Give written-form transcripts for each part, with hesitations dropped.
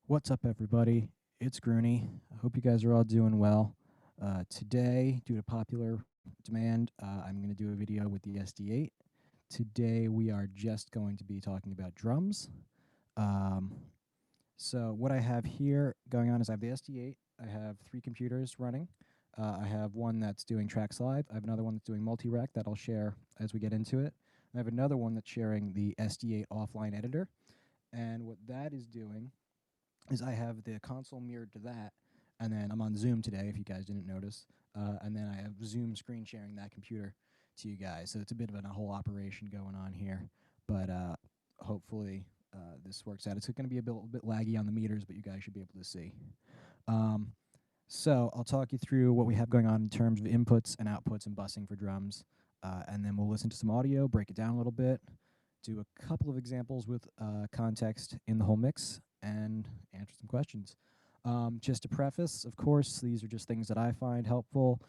What's up, everybody? It's Grunie. I hope you guys are all doing well. Today, due to popular demand, I'm going to do a video with the SD8. Today, we are just going to be talking about drums. Um, so, what I have here going on is I have the SD8. I have 3 computers running. I have one that's doing tracks live. I have another one that's doing multi-rec that I'll share as we get into it. I have another one that's sharing the SD8 offline editor. And what that is doing is I have the console mirrored to that, and then I'm on Zoom today, if you guys didn't notice, and then I have Zoom screen sharing that computer to you guys. So it's a bit of a whole operation going on here, but hopefully this works out. It's going to be a bit laggy on the meters, but you guys should be able to see. Um, so I'll talk you through what we have going on in terms of inputs and outputs and busing for drums, and then we'll listen to some audio, break it down a little bit, do a couple of examples with context in the whole mix, and answer some questions. Just to preface, of course, these are just things that I find helpful.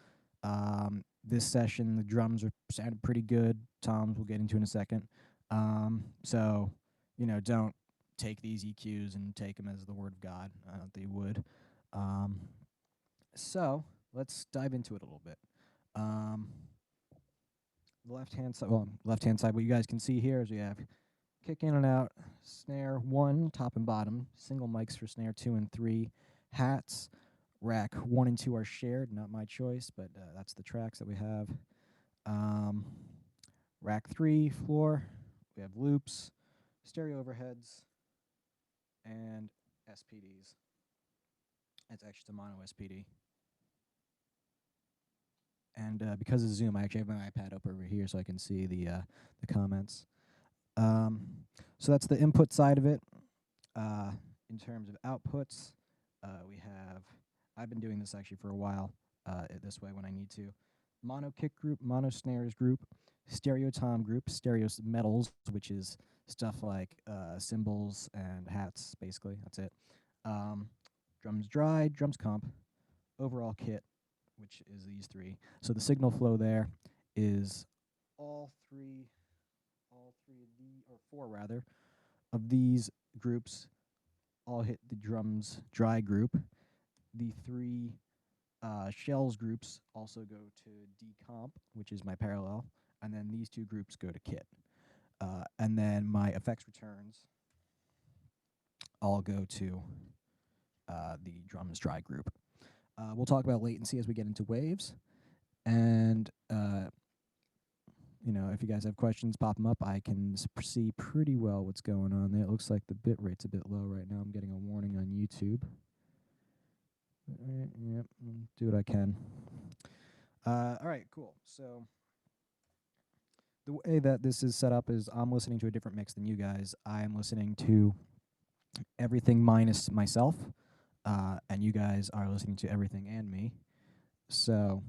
This session, the drums are sounded pretty good. Toms we'll get into in a second. So, don't take these EQs and take them as the word of God. They would. Um, so let's dive into it a little bit. The left-hand side, what you guys can see here is we have kick in and out, snare 1, top and bottom, single mics for snare 2 and 3, hats, rack 1 and 2 are shared, not my choice, but that's the tracks that we have. Rack 3, floor, we have loops, stereo overheads, and SPDs. It's actually a mono SPD. And because of Zoom, I actually have my iPad up over here so I can see the comments. So that's the input side of it. In terms of outputs, we have, I've been doing this actually for a while, this way when I need to. Mono kick group, mono snares group, stereo tom group, stereo metals, which is stuff like cymbals and hats, basically. That's it. Drums dry, drums comp, overall kit, which is these 3. So the signal flow there is all three of the, or 4 rather, of these groups all hit the drums dry group. The 3 shells groups also go to decomp, which is my parallel, and then these 2 groups go to kit. And then my effects returns all go to the drums dry group. We'll talk about latency as we get into waves, and if you guys have questions, pop them up. I can see pretty well what's going on there. It looks like the bit rate's a bit low right now. I'm getting a warning on YouTube. Yep, do what I can. All right, cool. So the way that this is set up is I'm listening to a different mix than you guys. I'm listening to everything minus myself, and you guys are listening to everything and me. So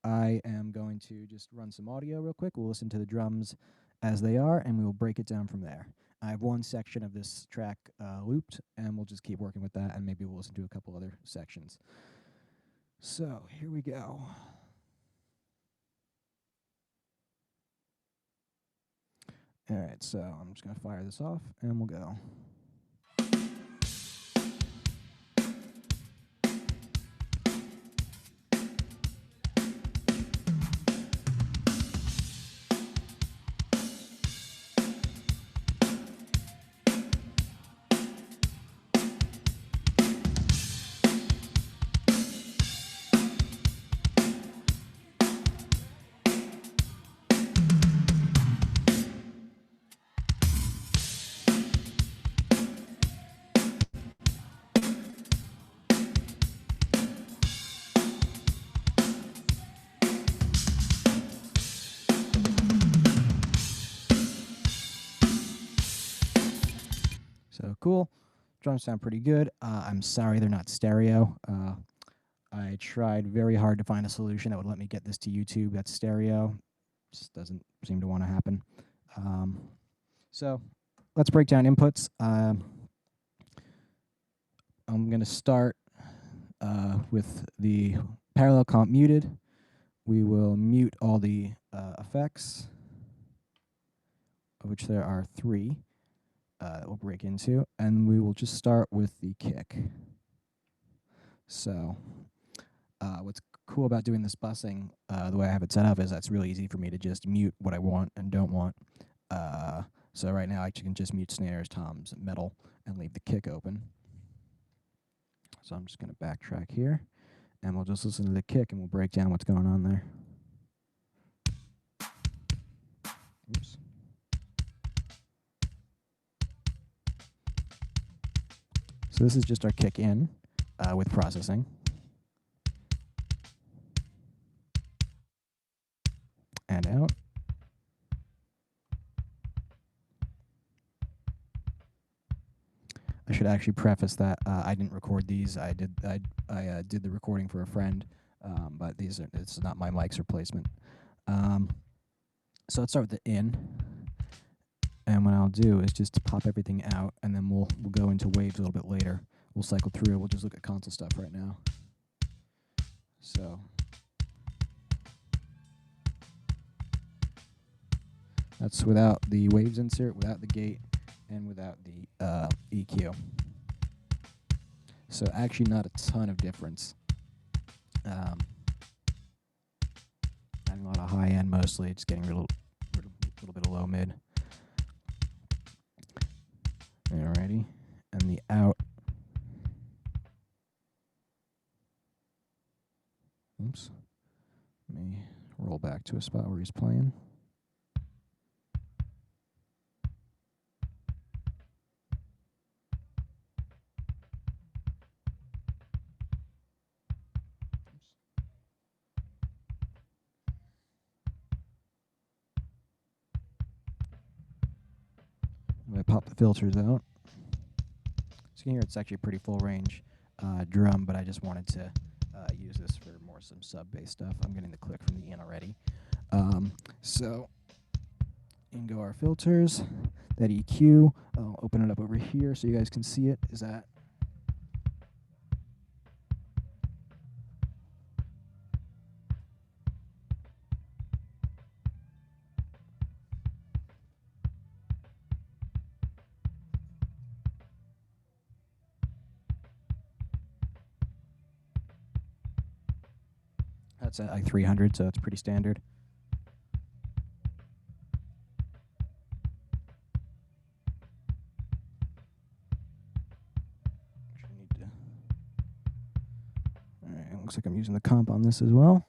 I am going to just run some audio real quick. We'll listen to the drums as they are, and we will break it down from there. I have one section of this track looped, and we'll just keep working with that, and maybe we'll listen to a couple other sections. So here we go. All right, so I'm just going to fire this off, and we'll go. So cool. Drums sound pretty good. I'm sorry they're not stereo. I tried very hard to find a solution that would let me get this to YouTube that's stereo. Just doesn't seem to want to happen. So let's break down inputs. I'm going to start with the parallel comp muted. We will mute all the effects, of which there are 3. that we'll break into, and we will just start with the kick. So what's cool about doing this busing, the way I have it set up, is that's really easy for me to just mute what I want and don't want. So right now I can just mute snares, toms, metal, and leave the kick open. So I'm just going to backtrack here, and we'll just listen to the kick, and we'll break down what's going on there. Oops. So this is just our kick in with processing. And out. I should actually preface that I didn't record these. I did the recording for a friend, but it's not my mic's replacement. So let's start with the in, and what I'll do is just pop everything out, and then we'll go into waves a little bit later. We'll cycle through. We'll just look at console stuff right now. So that's without the waves insert, without the gate, and without the EQ. So actually not a ton of difference. Adding a lot of high end mostly, just getting a little bit of low mid. Alrighty, and the out. Oops. Let me roll back to a spot where he's playing. I pop the filters out. So you can hear it's actually a pretty full range drum, but I just wanted to use this for more some sub bass stuff. I'm getting the click from the in already. So in go our filters, that EQ. I'll open it up over here so you guys can see it. Is that? That's at like 300, so it's pretty standard. All right, it looks like I'm using the comp on this as well.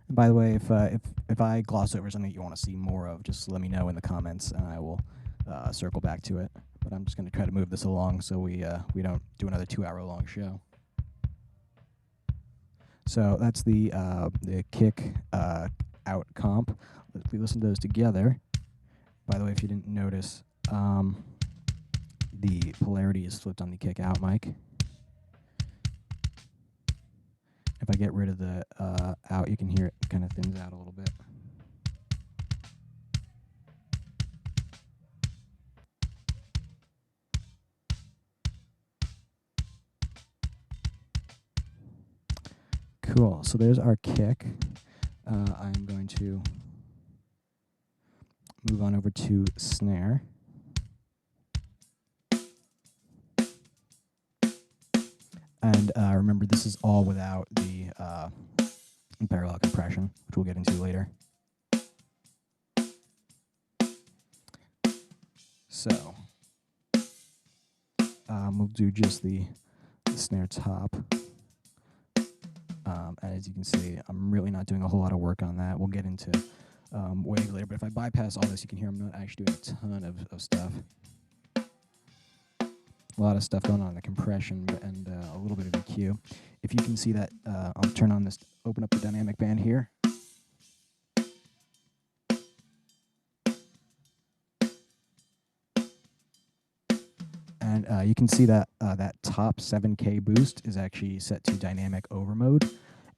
And by the way, if I gloss over something you want to see more of, just let me know in the comments, and I will circle back to it. But I'm just going to try to move this along so we don't do another 2-hour-long show. So that's the kick out comp. If we listen to those together, by the way, if you didn't notice, the polarity is flipped on the kick out mic. If I get rid of the out, you can hear it kind of thins out a little bit. Cool, so there's our kick. I'm going to move on over to snare. And remember, this is all without the parallel compression, which we'll get into later. So we'll do just the snare top. And as you can see, I'm really not doing a whole lot of work on that. We'll get into wave later. But if I bypass all this, you can hear I'm not actually doing a ton of stuff. A lot of stuff going on in the compression and a little bit of EQ. If you can see that, I'll turn on this, open up the dynamic band here. And you can see that that top 7K boost is actually set to dynamic over mode.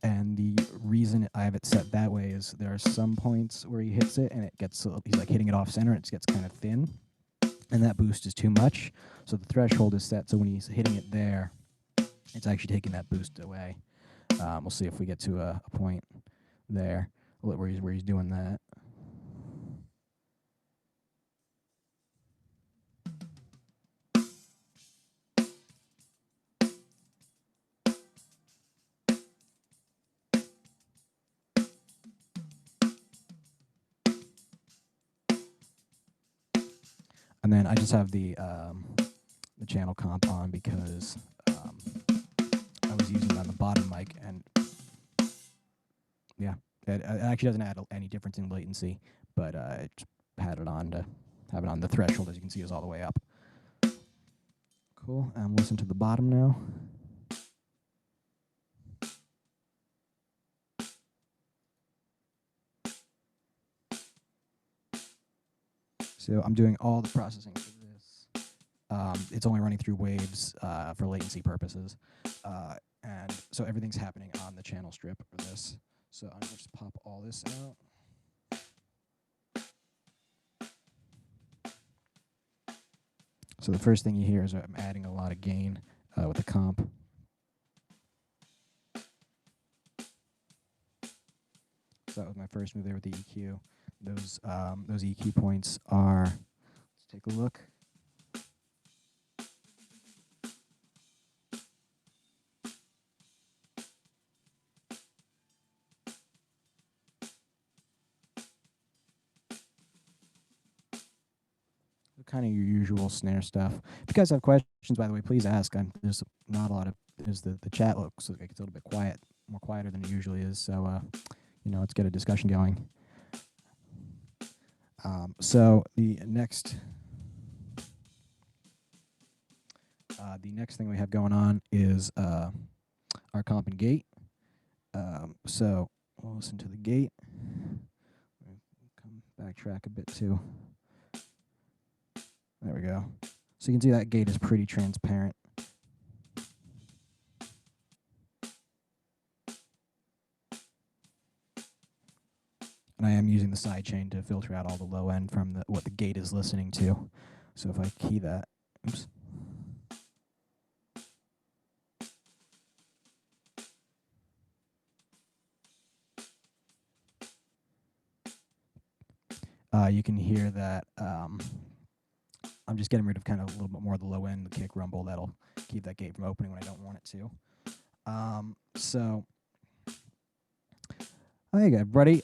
And the reason I have it set that way is there are some points where he hits it and it gets, he's like hitting it off center, and it gets kind of thin. And that boost is too much. So the threshold is set so when he's hitting it there, it's actually taking that boost away. We'll see if we get to a point there where he's doing that. And then I just have the channel comp on because I was using it on the bottom mic, and yeah, it actually doesn't add any difference in latency, but it just had it on to have it on. The threshold, as you can see, is all the way up. Cool. Listen to the bottom now. So I'm doing all the processing for this. It's only running through waves for latency purposes. And so everything's happening on the channel strip for this. So I'm going to just pop all this out. So the first thing you hear is I'm adding a lot of gain with the comp. So that was my first move there with the EQ. Those EQ points are, let's take a look. Kind of your usual snare stuff. If you guys have questions, by the way, please ask. There's not a lot of, the chat looks like it's a little bit quiet, more quieter than it usually is. So, let's get a discussion going. So the next thing we have going on is our comp and gate. So we'll listen to the gate. Come backtrack a bit too. There we go. So you can see that gate is pretty transparent. And I am using the sidechain to filter out all the low end from what the gate is listening to. So if I key that, oops. You can hear that I'm just getting rid of kind of a little bit more of the low end, the kick rumble. That'll keep that gate from opening when I don't want it to. So, there you go, everybody.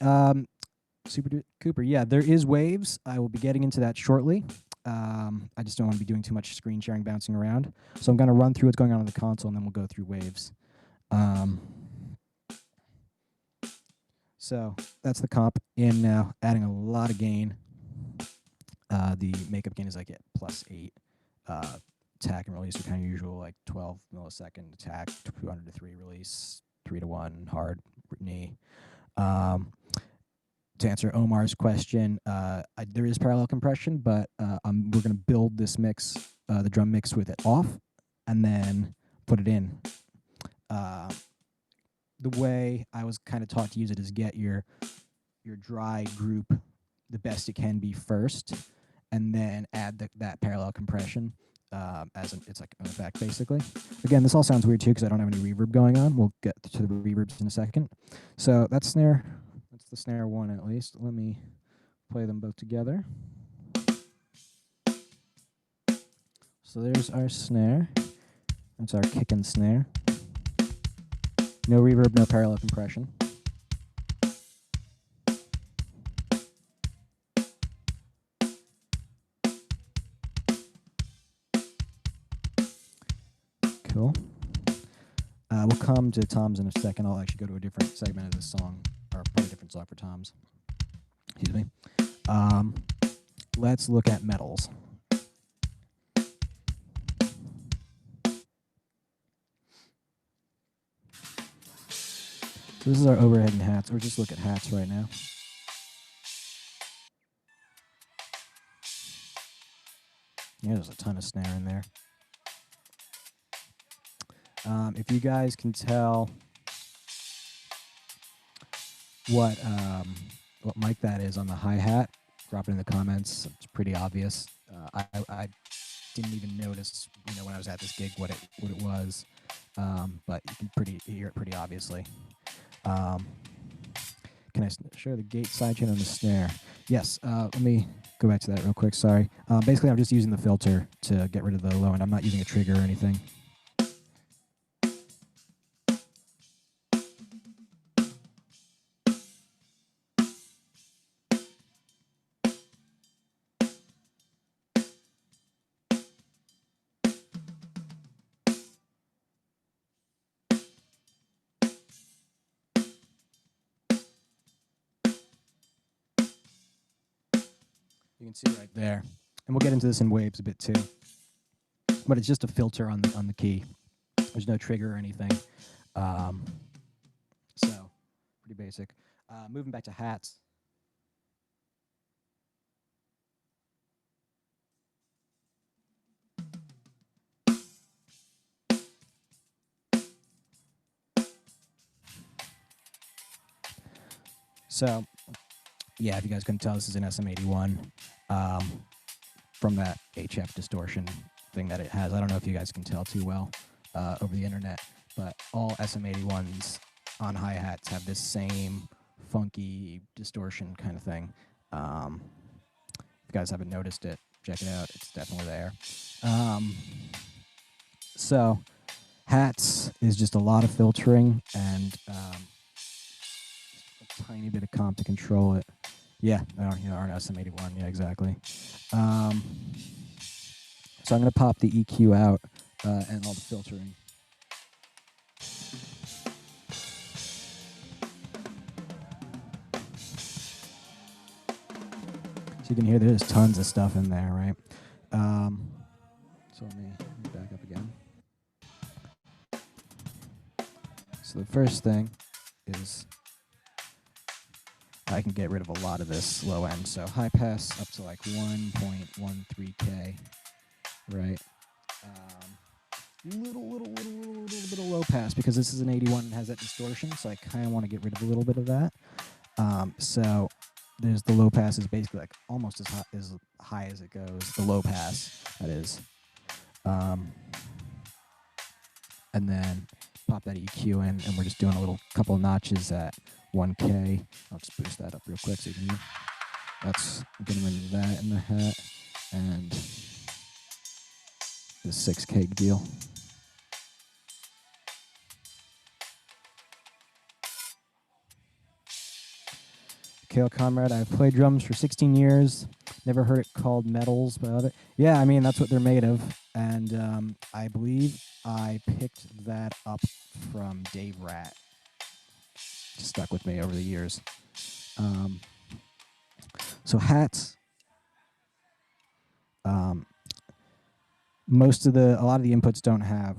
Super Cooper, yeah, there is waves. I will be getting into that shortly. I just don't want to be doing too much screen sharing, bouncing around. So I'm going to run through what's going on the console, and then we'll go through waves. So that's the comp in now, adding a lot of gain. The makeup gain is like at +8. Attack and release are kind of usual, like 12 millisecond attack, 200 to 3 release, 3 to 1 hard knee. To answer Omar's question, there is parallel compression, but we're going to build this mix, the drum mix, with it off, and then put it in. The way I was kind of taught to use it is get your dry group the best it can be first, and then add that parallel compression it's like an effect, basically. Again, this all sounds weird too because I don't have any reverb going on. We'll get to the reverbs in a second. So that's the snare one at least. Let me play them both together. So there's our snare. That's our kick and snare. No reverb, no parallel compression. Cool. We'll come to toms in a second. I'll actually go to a different segment of this song, or play a different song for toms. Excuse me. Let's look at metals. So this is our overhead and hats, or just look at hats right now. Yeah, there's a ton of snare in there. If you guys can tell what mic that is on the hi-hat, drop it in the comments. It's pretty obvious. I didn't even notice, when I was at this gig, what it was. but you can hear it pretty obviously. Can I show the gate sidechain on the snare? Yes. Let me go back to that real quick. Sorry. Basically, I'm just using the filter to get rid of the low end. I'm not using a trigger or anything. You can see right there, and we'll get into this in waves a bit too. But it's just a filter on the key. There's no trigger or anything. So pretty basic. Moving back to hats. So yeah, if you guys couldn't tell, this is an SM81 from that HF distortion thing that it has. I don't know if you guys can tell too well over the internet, but all SM81s on hi-hats have this same funky distortion kind of thing. If you guys haven't noticed it, check it out. It's definitely there. So hats is just a lot of filtering and a tiny bit of comp to control it. Yeah, our SM81. Yeah, exactly. So I'm going to pop the EQ out and all the filtering. So you can hear there's tons of stuff in there, right? So let me back up again. So the first thing is I can get rid of a lot of this low end. So high pass up to like 1.13K, right? Little bit of low pass because this is an 81 and has that distortion, so I kind of want to get rid of a little bit of that. So there's the low pass is basically like almost as high as it goes. The low pass, that is. And then pop that EQ in, and we're just doing a little couple of notches at 1K. I'll just boost that up real quick so you can hear. That's getting rid of that in the hat, and the 6K deal. Kale Comrade, I've played drums for 16 years. Never heard it called metals, but yeah, I mean, that's what they're made of. And I believe I picked that up from Dave Rat. Just stuck with me over the years. So hats. A lot of the inputs don't have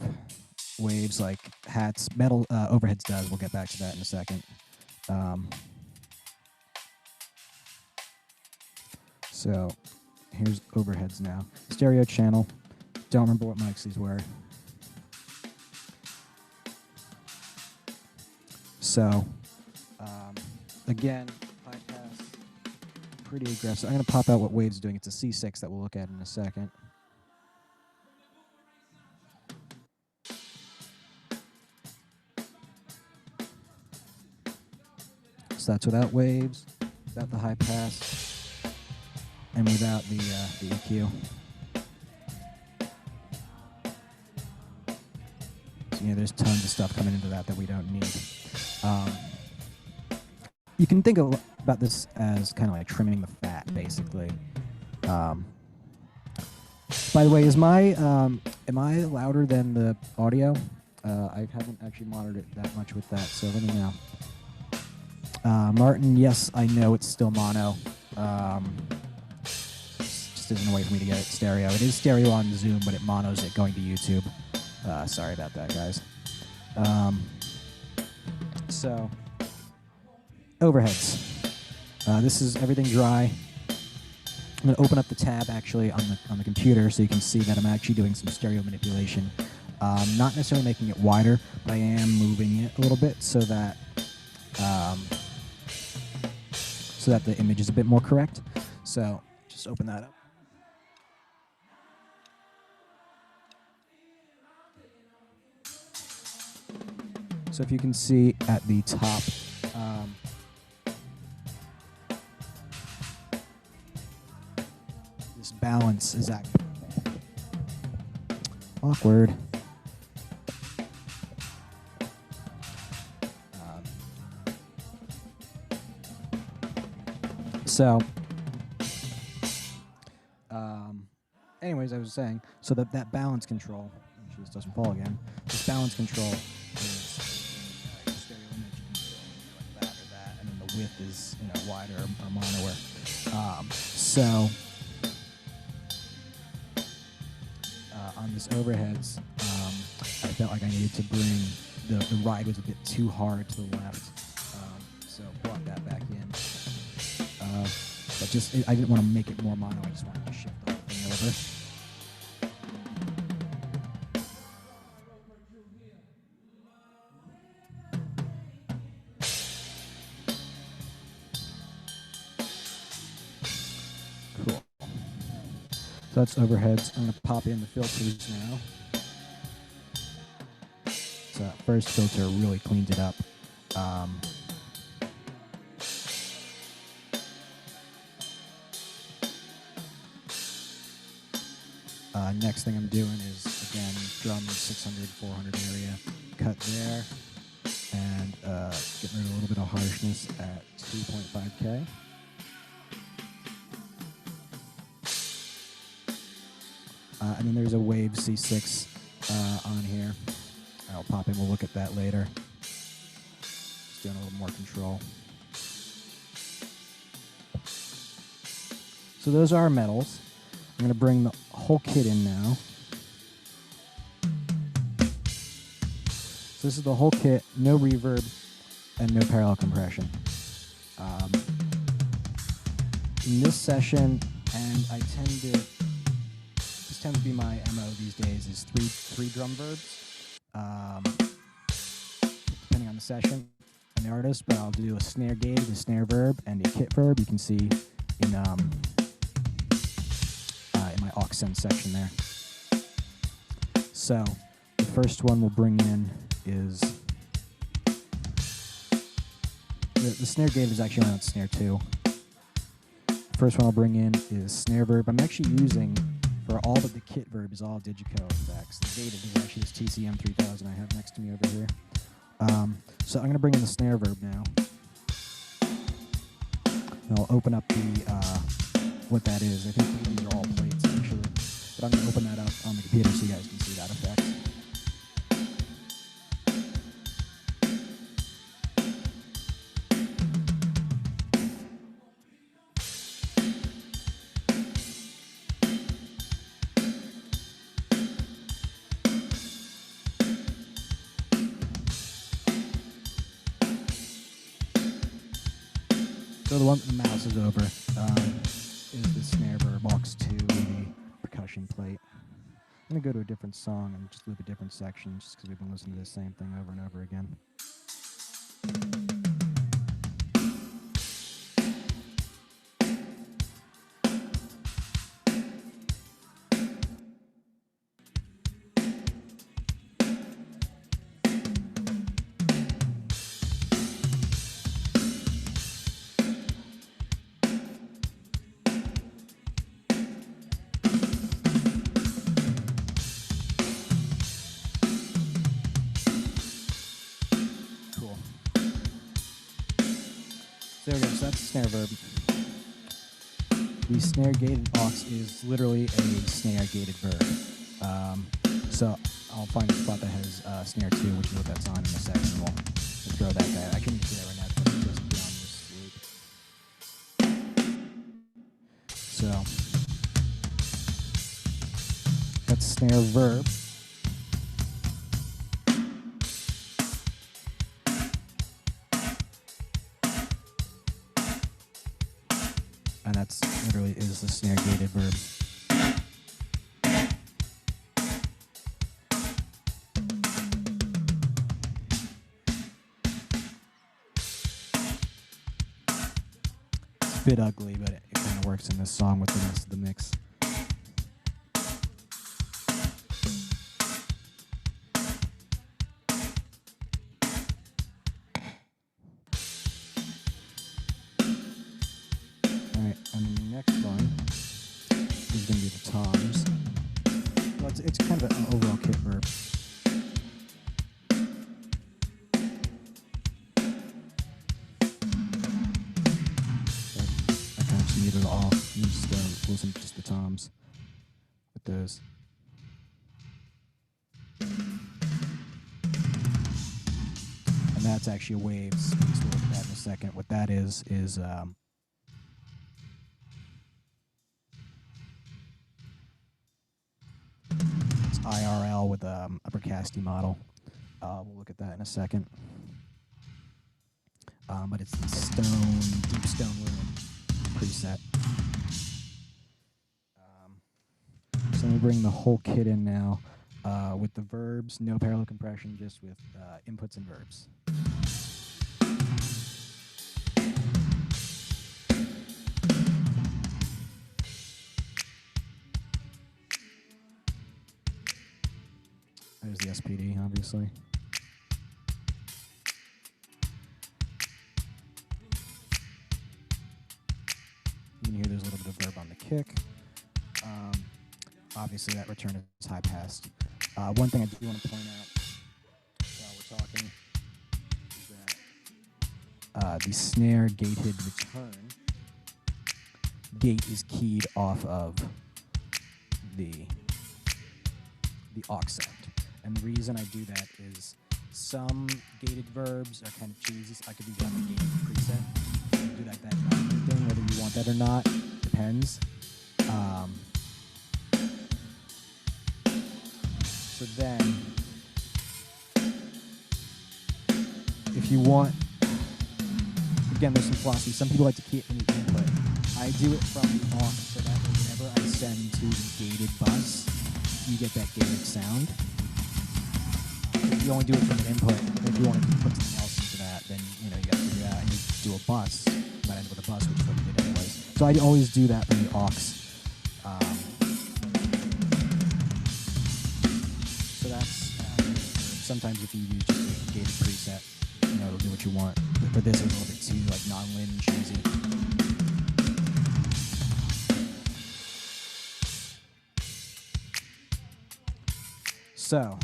waves like hats. Metal overheads does. We'll get back to that in a second. So here's overheads now. Stereo channel. Don't remember what mics these were. So again, high pass, pretty aggressive. I'm going to pop out what wave's doing. It's a C6 that we'll look at in a second. So that's without waves, without the high pass, and without the EQ. So, there's tons of stuff coming into that we don't need. You can think about this as kind of like trimming the fat, basically. By the way, am I louder than the audio? I haven't actually monitored it that much with that, so let me know. Martin, yes, I know it's still mono. Just isn't a way for me to get it stereo. It is stereo on Zoom, but it monos it going to YouTube. Sorry about that, guys. So, overheads. This is everything dry. I'm going to open up the tab actually on the computer so you can see that I'm actually doing some stereo manipulation. Not necessarily making it wider, but I am moving it a little bit so that the image is a bit more correct. So just open that up. So if you can see at the top, this balance is actually awkward. Anyways, I was saying, so that balance control, make sure this doesn't fall again, this balance control is stereo image, you can do like that or that, and then the width is, wider or monoer. On this overheads, I felt like I needed to bring, the ride was a bit too hard to the left, so brought that back in. But I didn't want to make it more mono, I just wanted to shift the whole thing over. Cool. So that's overheads. I'm going to pop in the filters now. So that first filter really cleaned it up. Next thing I'm doing is, again, drum 600, 400 area, cut there, and getting rid of a little bit of harshness at 2.5K. And then there's a Wave C6 on here. I'll pop in, we'll look at that later. Just doing a little more control. So those are our metals. I'm going to bring the whole kit in now. So this is the whole kit, no reverb and no parallel compression. In this session, and this tends to be my MO these days, is three drum verbs, depending on the session and the artist, but I'll do a snare gated, a snare verb, and a kit verb. You can see in my aux send section there. So the first one we'll bring in is the snare gate is actually on snare 2. First one I'll bring in is snare verb. I'm actually using, for all but the kit verb, is all Digico effects. The gated is actually this TCM 3000 I have next to me over here. So I'm going to bring in the snare verb now. And I'll open up the what that is. I think these are all plates actually, but I'm going to open that up on the computer so you guys can see that effect. So the one that the mouse is over is the snare verb aux to the percussion plate. I'm going to go to a different song and just loop a different section just because we've been listening to the same thing over and over again. There we go, so that's the snare verb. The snare gated aux is literally a snare gated verb. So I'll find a spot that has snare 2, which is what that's on in a second. We'll throw that guy. I couldn't do that right now because it doesn't be on this loop. So that's snare verb. And that's literally is the snare gated verb. It's a bit ugly, but it kind of works in this song with the rest of the mix. it's kind of an overall kit verb. I kind of just muted it off. You just listen to just the toms with those. And that's actually a waves piece. We'll look at that in a second. What that is it's IRL with upper Casti model. We'll look at that in a second. But it's the deep stone room preset. So let me bring the whole kit in now with the verbs, no parallel compression, just with inputs and verbs. There's the SPD, obviously. You can hear there's a little bit of verb on the kick. Obviously, that return is high passed. One thing I do want to point out while we're talking is that the snare gated return gate is keyed off of the aux sound. And the reason I do that is some gated verbs are kind of cheesy. So I could do that in a gated preset. You can do that thing, whether you want that or not, depends. So then, if you want, again, there's some philosophy. Some people like to key it from the input. I do it from the aux, so that way whenever I send to the gated bus, you get that gated sound. If you only do it from an input, if you want to put something else into that, then you got to figure it out. And you do a bus, you might end up with a bus, which is what we did anyways. So I always do that from the aux. So that's sometimes if you use just a gated preset, it'll do what you want. But for this, it's a little bit too like non-lin and cheesy. So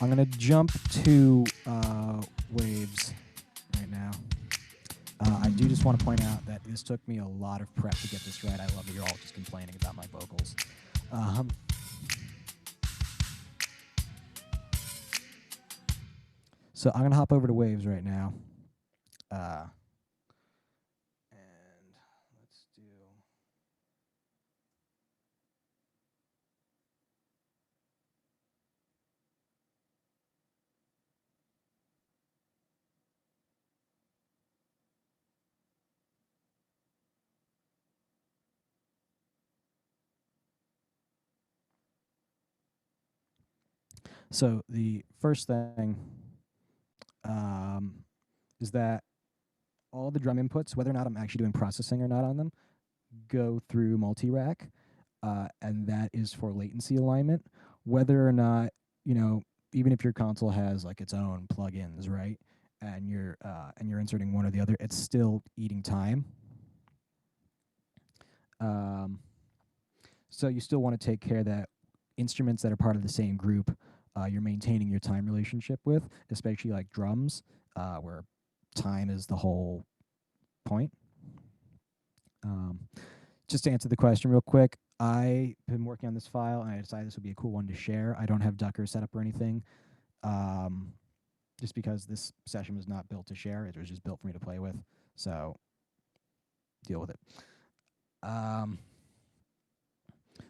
I'm going to jump to waves right now. I do just want to point out that this took me a lot of prep to get this right. I love that you're all just complaining about my vocals. So I'm going to hop over to waves right now. And let's do... So the first thing is that all the drum inputs, whether or not I'm actually doing processing or not on them, go through multi-rack, and that is for latency alignment. Whether or not, even if your console has like its own plugins, right, and you're inserting one or the other, it's still eating time. So you still want to take care that instruments that are part of the same group, you're maintaining your time relationship with, especially like drums, where time is the whole point. Just to answer the question real quick, I've been working on this file, and I decided this would be a cool one to share. I don't have Ducker set up or anything, just because this session was not built to share. It was just built for me to play with, so deal with it.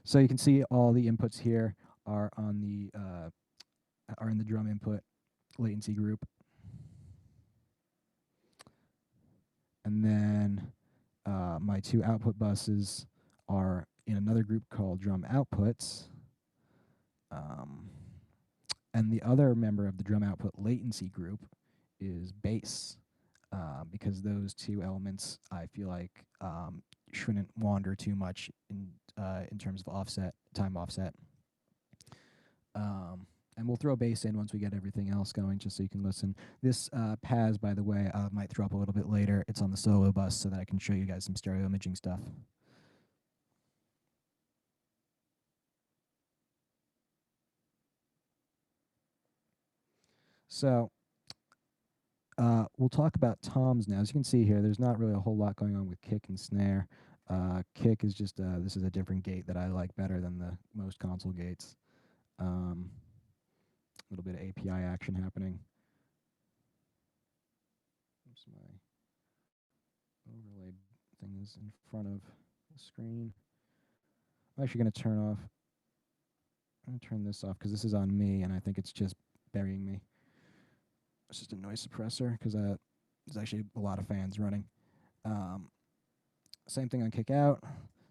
So you can see all the inputs here are on the are in the drum input latency group, and then my two output buses are in another group called drum outputs, and the other member of the drum output latency group is bass, because those two elements I feel like shouldn't wander too much in terms of time offset. And we'll throw bass in once we get everything else going, just so you can listen. This PAS, by the way, might throw up a little bit later. It's on the solo bus so that I can show you guys some stereo imaging stuff. So we'll talk about toms now. As you can see here, there's not really a whole lot going on with kick and snare. Kick is just this is a different gate that I like better than the most console gates. A little bit of API action happening. Oops, my overlay thing is in front of the screen. I'm actually going to turn off. I'm going to turn this off because this is on me, and I think it's just burying me. It's just a noise suppressor because there's actually a lot of fans running. Same thing on kick out.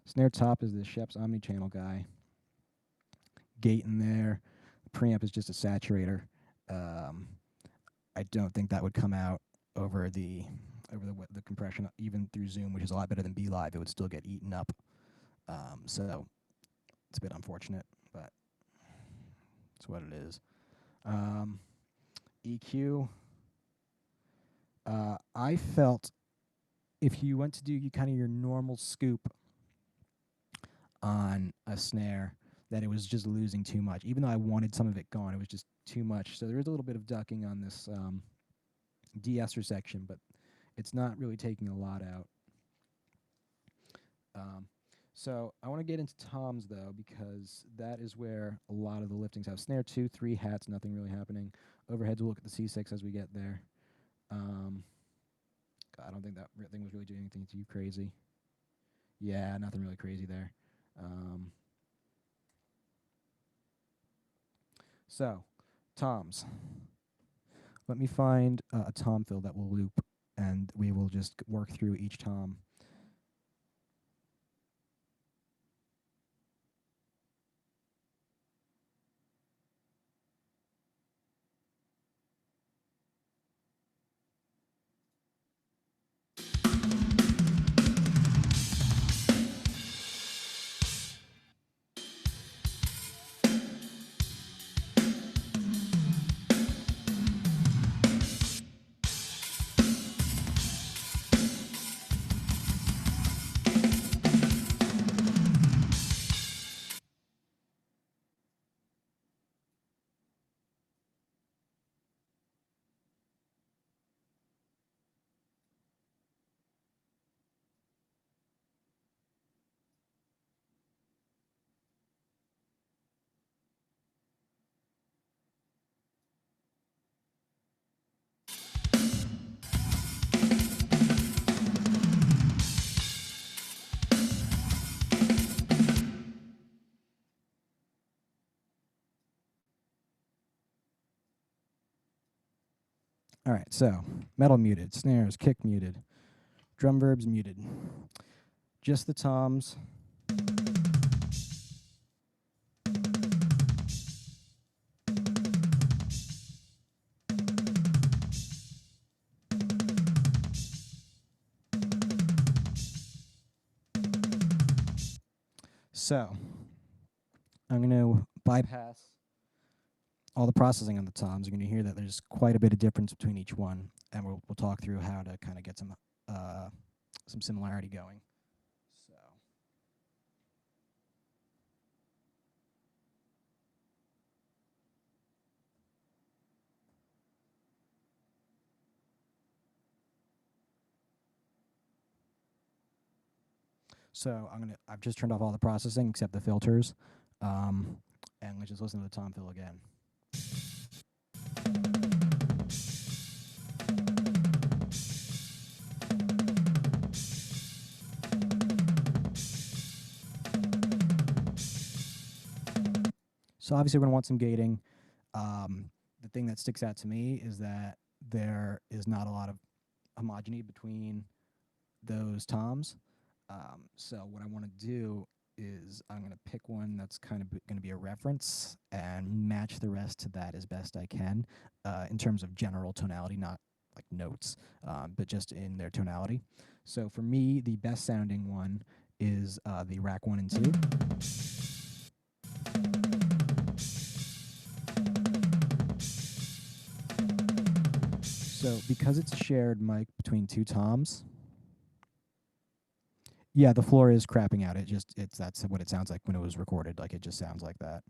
Snare top is the Shep's omni-channel guy. Gate in there. The preamp is just a saturator. I don't think that would come out over the compression, even through Zoom, which is a lot better than Be Live. It would still get eaten up. So it's a bit unfortunate, but it's what it is. EQ. I felt if you went to do kind of your normal scoop on a snare, that it was just losing too much. Even though I wanted some of it gone, it was just too much. So there is a little bit of ducking on this de-esser section, but it's not really taking a lot out. So I want to get into toms, though, because that is where a lot of the liftings have. Snare 2, 3 hats, nothing really happening. Overheads, we'll look at the C6 as we get there. I don't think that thing was really doing anything too crazy. Yeah, nothing really crazy there. So, toms. Let me find a tom fill that will loop, and we will just work through each tom. All right, so metal muted, snares, kick muted, drum verbs muted. Just the toms. So I'm going to bypass all the processing on the toms. You're going to hear that there's quite a bit of difference between each one, and we'll talk through how to kind of get some similarity going. So I've just turned off all the processing except the filters, and let's just listen to the tom fill again. So obviously we're going to want some gating. The thing that sticks out to me is that there is not a lot of homogeneity between those toms. So what I want to do is I'm going to pick one that's kind of going to be a reference and match the rest to that as best I can in terms of general tonality, not like notes, but just in their tonality. So for me, the best sounding one is the rack 1 and 2. So because it's a shared mic between two toms, yeah, the floor is crapping out. That's what it sounds like when it was recorded. Like it just sounds like that.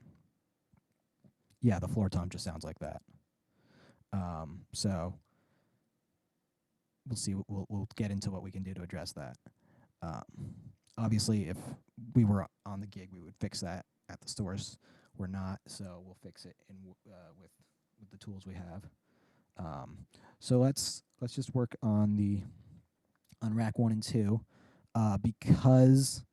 Yeah, the floor tom just sounds like that. So we'll see. We'll get into what we can do to address that. Um, Obviously, if we were on the gig, we would fix that at the source. We're not, so we'll fix it with the tools we have. So let's just work on rack 1 and 2, because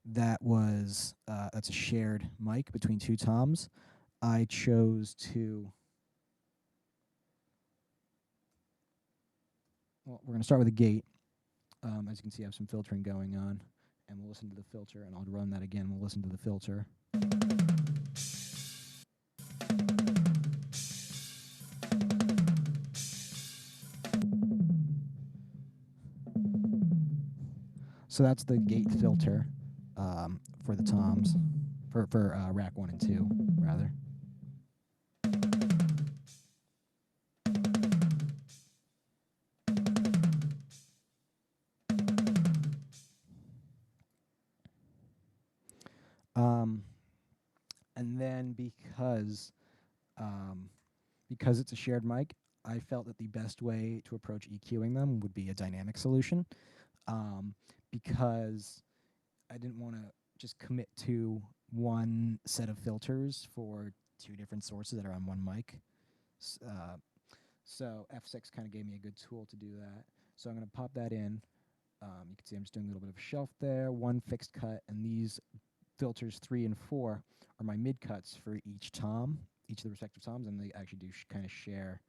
that's a shared mic between two toms. I chose to. Well, we're going to start with a gate. As you can see, I have some filtering going on, and we'll listen to the filter, and I'll run that again. We'll listen to the filter. So that's the gate filter for the toms, for rack 1 and 2, rather. And then because it's a shared mic, I felt that the best way to approach EQing them would be a dynamic solution, because I didn't want to just commit to one set of filters for two different sources that are on one mic. So F6 kind of gave me a good tool to do that. So I'm going to pop that in. You can see I'm just doing a little bit of a shelf there, one fixed cut, and these filters 3 and 4 are my mid cuts for each of the respective toms, and they actually do kind of share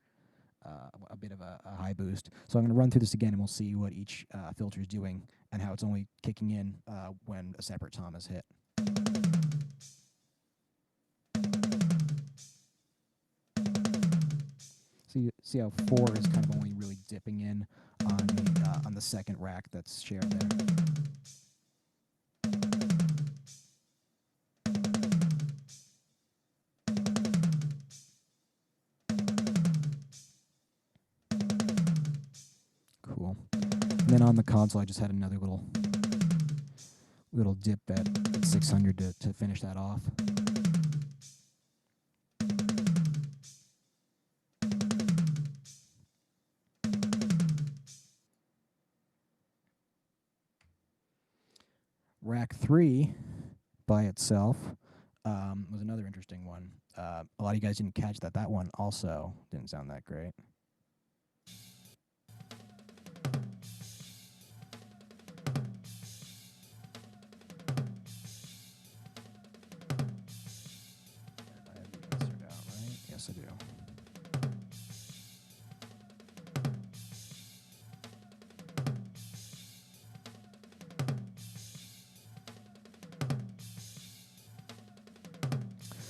a bit of a high boost. So I'm going to run through this again, and we'll see what each filter is doing and how it's only kicking in when a separate tom is hit. So you see how 4 is kind of only really dipping in on the second rack that's shared there. Cool. And then on the console, I just had another little dip at 600 to finish that off. Rack 3 by itself was another interesting one. A lot of you guys didn't catch that. That one also didn't sound that great. I have the insert out, right? Yes, I do.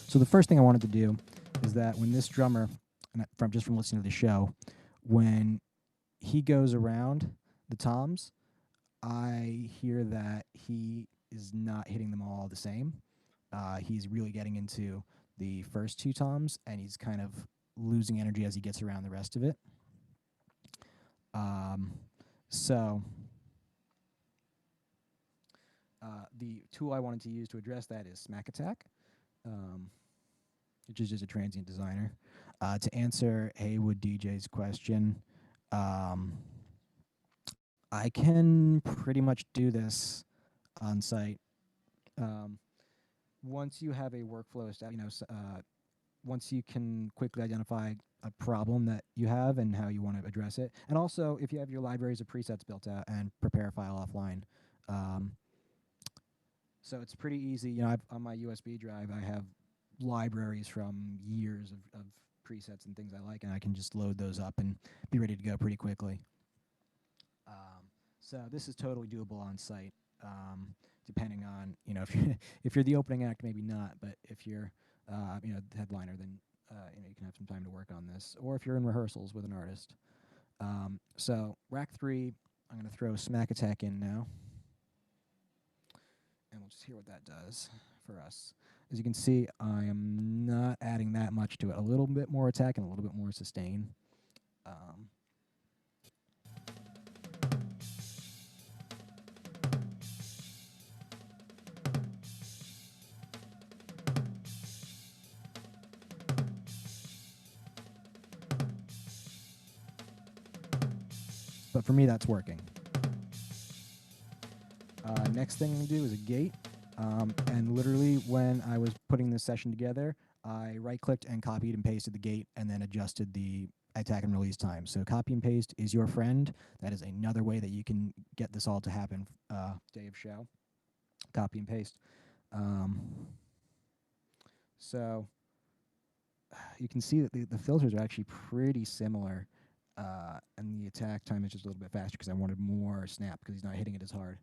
So the first thing I wanted to do is that when this drummer, from listening to the show, when he goes around the toms, I hear that he is not hitting them all the same. He's really getting into the first two toms, and he's kind of losing energy as he gets around the rest of it. So the tool I wanted to use to address that is Smack Attack, which is just a transient designer. To answer Haywood DJ's question, I can pretty much do this on site. Once you have a workflow established, once you can quickly identify a problem that you have and how you want to address it, and also if you have your libraries of presets built out and prepare a file offline. So it's pretty easy. On my USB drive, I have libraries from years of presets and things I like, and I can just load those up and be ready to go pretty quickly. So this is totally doable on site, depending on if you're the opening act, maybe not, but if you're the headliner, then you can have some time to work on this, or if you're in rehearsals with an artist. So rack 3, I'm going to throw Smack Attack in now, and we'll just hear what that does for us. As you can see, I am not adding that much to it. A little bit more attack and a little bit more sustain. but for me, that's working. Next thing we do is a gate. And literally, when I was putting this session together, I right-clicked and copied and pasted the gate and then adjusted the attack and release time. So copy and paste is your friend. That is another way that you can get this all to happen day of show. Copy and paste. So you can see that the filters are actually pretty similar, and the attack time is just a little bit faster because I wanted more snap because he's not hitting it as hard.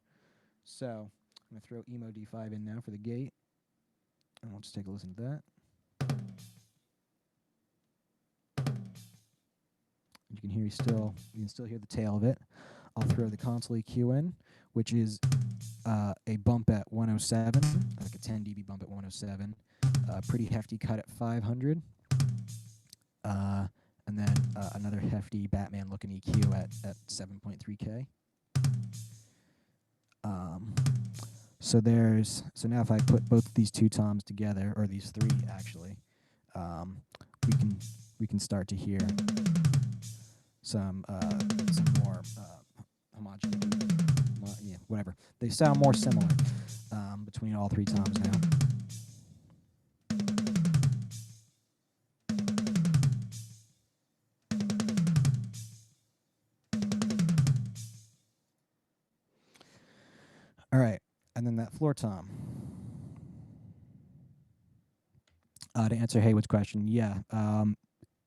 So I'm going to throw emo d5 in now for the gate, and we'll just take a listen to that. You can hear you can still hear the tail of it. I'll throw the console EQ in, which is a bump at 107, like a 10 dB bump at 107, pretty hefty cut at 500, and then another hefty Batman-looking EQ at 7.3K. So now if I put both these two toms together, or these three actually, we can start to hear some more homogeneous, yeah, whatever. They sound more similar between all three toms now. All right, and then that floor tom. To answer Haywood's question, yeah,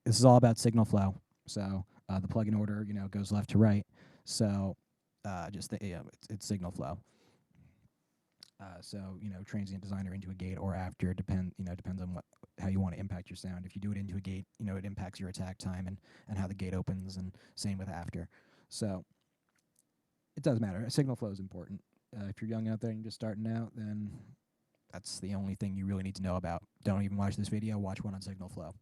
this is all about signal flow. So the plugin order, goes left to right. So it's signal flow. So transient designer into a gate or after depends on how you want to impact your sound. If you do it into a gate, it impacts your attack time and how the gate opens, and same with after. So it does matter. Signal flow is important. If you're young out there and you're just starting out, then that's the only thing you really need to know about. Don't even watch this video. Watch one on signal flow.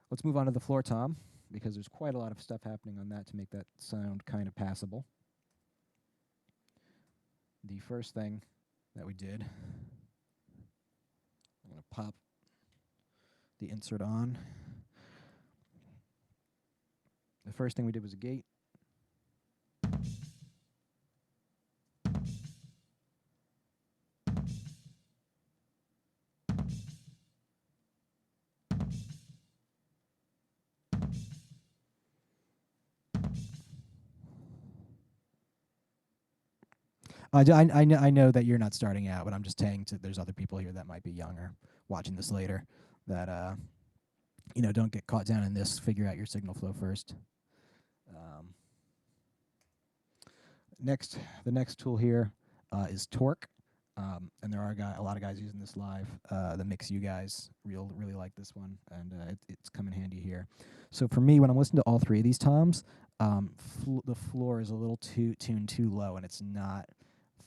Let's move on to the floor tom, because there's quite a lot of stuff happening on that to make that sound kind of passable. The first thing that we did, I'm going to pop the insert on. The first thing we did was a gate. I know that you're not starting out, but I'm just saying there's other people here that might be younger watching this later that don't get caught down in this. Figure out your signal flow first. The next tool here is Torque, and there are a lot of guys using this live. The Mix U guys really like this one, and it's come in handy here. So for me, when I'm listening to all three of these toms, the floor is a little tuned too low, and it's not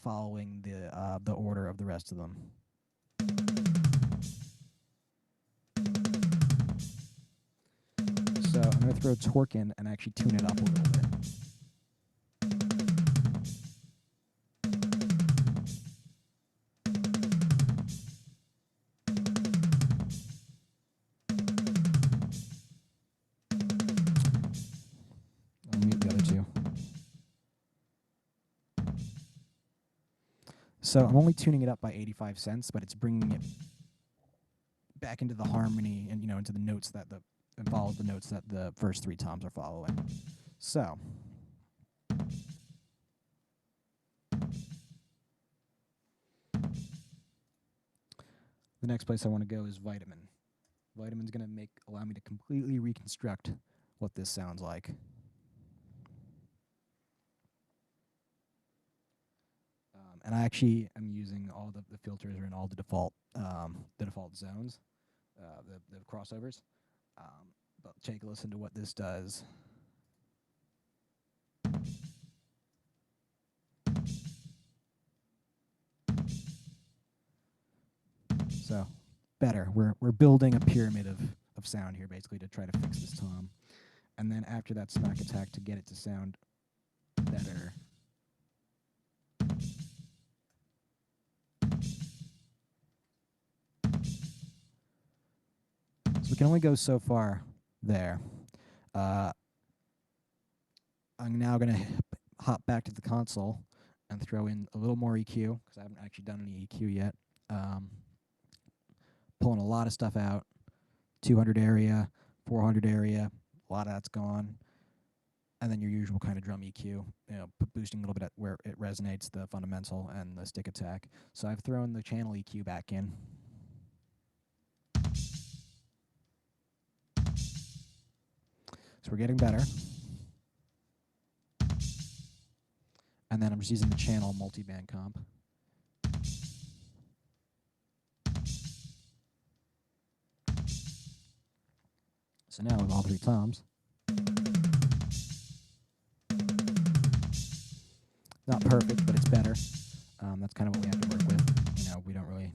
following the order of the rest of them. So I'm going to throw Torque in and actually tune it up a little bit. I'll mute the other two. So I'm only tuning it up by 85 cents, but it's bringing it back into the harmony and into the notes that and follows the notes that the first three toms are following. So the next place I want to go is Vitamin. Vitamin's going to allow me to completely reconstruct what this sounds like. And I actually am using all the filters are in all the default zones, the crossovers. But take a listen to what this does. So better. We're building a pyramid of sound here, basically, to try to fix this tom. And then after that smack attack, to get it to sound better. So we can only go so far there. I'm now going to hop back to the console and throw in a little more EQ, because I haven't actually done any EQ yet. Pulling a lot of stuff out, 200 area, 400 area, a lot of that's gone. And then your usual kind of drum EQ, you know, boosting a little bit at where it resonates, the fundamental and the stick attack. So I've thrown the channel EQ back in. So we're getting better. And then I'm just using the channel multi-band comp. So now with all three toms, not perfect, but it's better. That's kind of what we have to work with. You know, we don't really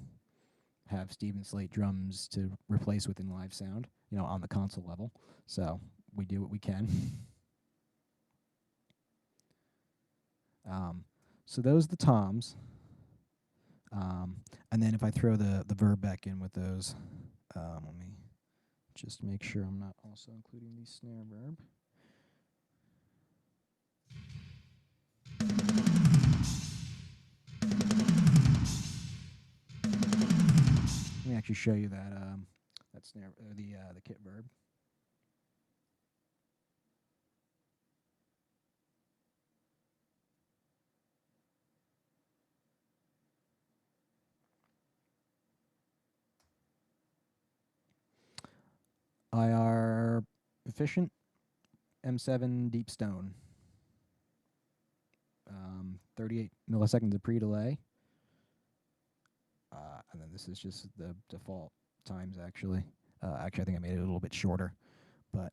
have Steven Slate drums to replace within live sound, you know, on the console level. So we do what we can. So those are the toms. And then if I throw the verb back in with those, let me just make sure I'm not also including the snare verb. Let me actually show you that that snare, the kit verb. IR efficient M7 deep stone. 38 milliseconds of pre-delay. And then this is just the default times, actually. Actually, I think I made it a little bit shorter. But,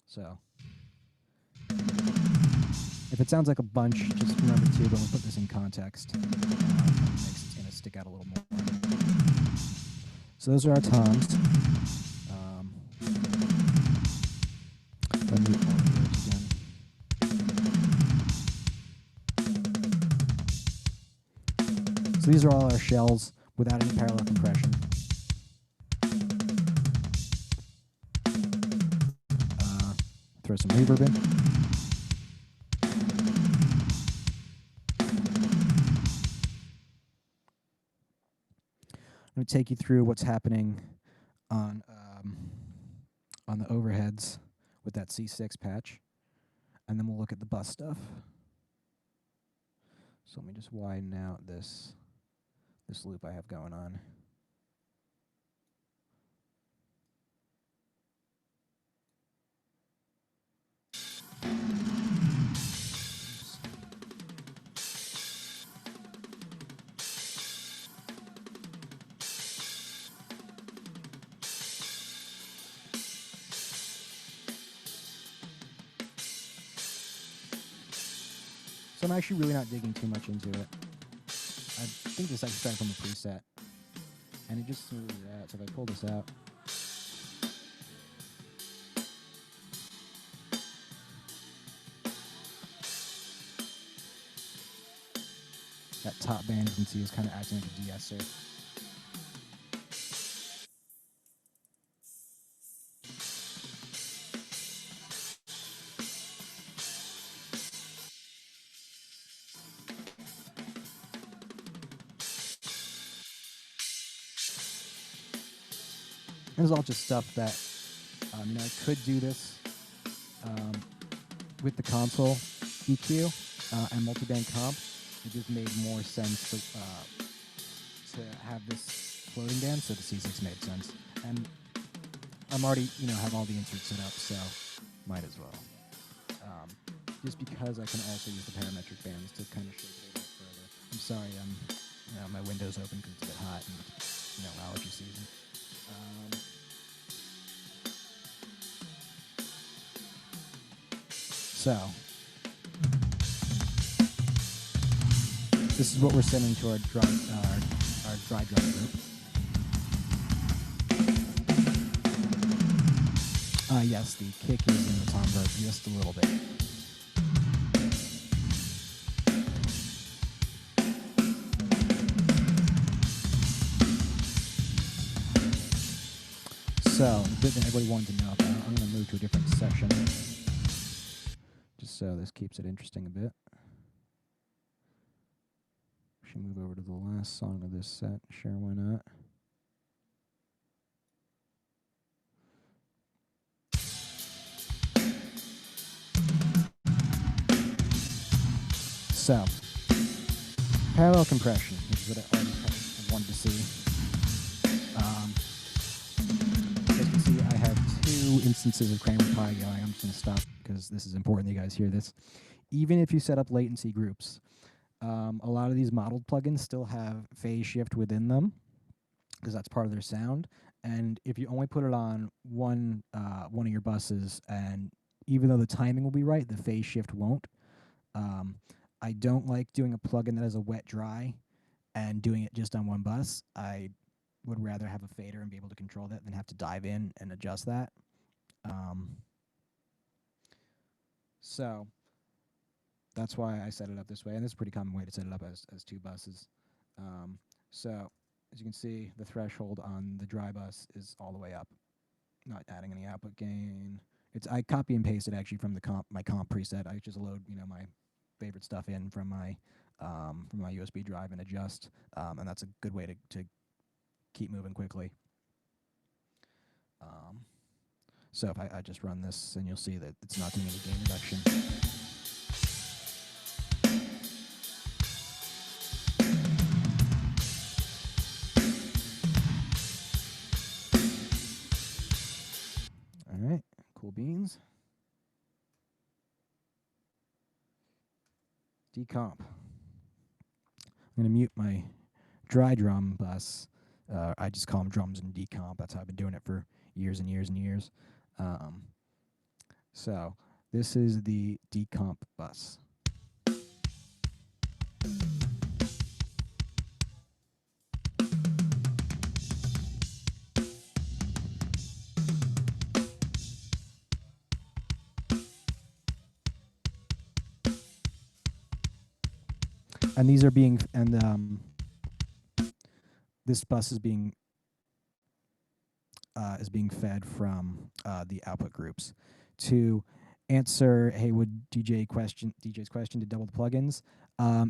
so. If it sounds like a bunch, just remember, too, when we put this in context, it makes it's going to stick out a little more. So those are our toms. Let me mute all the words again. So these are all our shells without any parallel compression. Throw some reverb in. I'm going to take you through what's happening on the overheads with that C6 patch, and then we'll look at the bus stuff. So let me just widen out this loop I have going on. So I'm actually really not digging too much into it. I think this actually started from a preset, and it just smooths it out. So if I pull this out, that top band you can see is kind of acting like a de-esser. This is all just stuff that, you know, I could do this with the console EQ and multiband comp. It just made more sense to have this floating band, so the C6 made sense. And I'm already, you know, have all the inserts set up, so might as well. Just because I can also use the parametric bands to kind of shape it a bit further. I'm sorry, you know, my window's open because it's a bit hot and, you know, allergy season. So, this is what we're sending to our dry drum group. Yes, the kick is in the tom verb just a little bit. So, the bit that everybody wanted to know about, I'm going to a different session, just so this keeps it interesting a bit. We should move over to the last song of this set. Sure, why not? So, parallel compression is what I wanted to see. As you can see, I have 2 instances of Kramer Pi going. I'm just going to stop because this is important that you guys hear this. Even if you set up latency groups, a lot of these modeled plugins still have phase shift within them because that's part of their sound. And if you only put it on one of your buses, and even though the timing will be right, the phase shift won't. I don't like doing a plugin that has a wet dry and doing it just on one bus. I would rather have a fader and be able to control that than have to dive in and adjust that. So that's why I set it up this way, and this is a pretty common way to set it up as 2 buses. So as you can see, the threshold on the dry bus is all the way up, not adding any output gain. I copy and paste it actually from the my comp preset. I just load my favorite stuff in from my USB drive and adjust, and that's a good way to keep moving quickly. So if I just run this, and you'll see that it's not doing any gain reduction. All right, cool beans. Decomp. I'm going to mute my dry drum bus. I just call them drums and decomp. That's how I've been doing it for years and years and years. So this is the decomp bus. And these are being, this bus is being fed from the output groups. To answer Haywood DJ's question to double the plugins,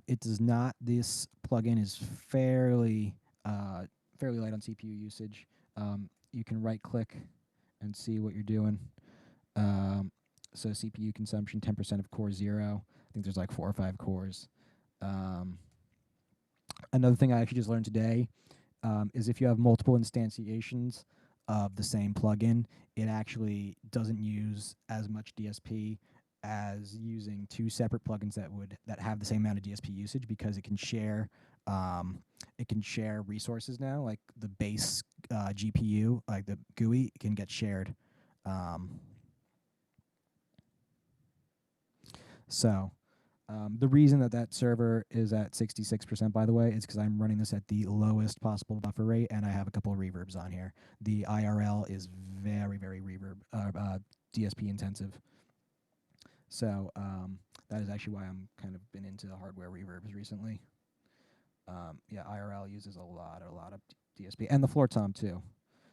it does not. This plugin is fairly light on CPU usage. You can right click and see what you're doing. So CPU consumption 10% of core 0. I think there's like 4 or 5 cores. Another thing I actually just learned today is if you have multiple instantiations of the same plugin, it actually doesn't use as much DSP as using 2 separate plugins that have the same amount of DSP usage, because it can share resources now, like the base GPU, like the GUI can get shared. The reason that server is at 66%, by the way, is because I'm running this at the lowest possible buffer rate, and I have a couple of reverbs on here. The IRL is very, very DSP intensive. So that is actually why I'm kind of been into hardware reverbs recently. Yeah, IRL uses a lot of DSP, and the floor tom too.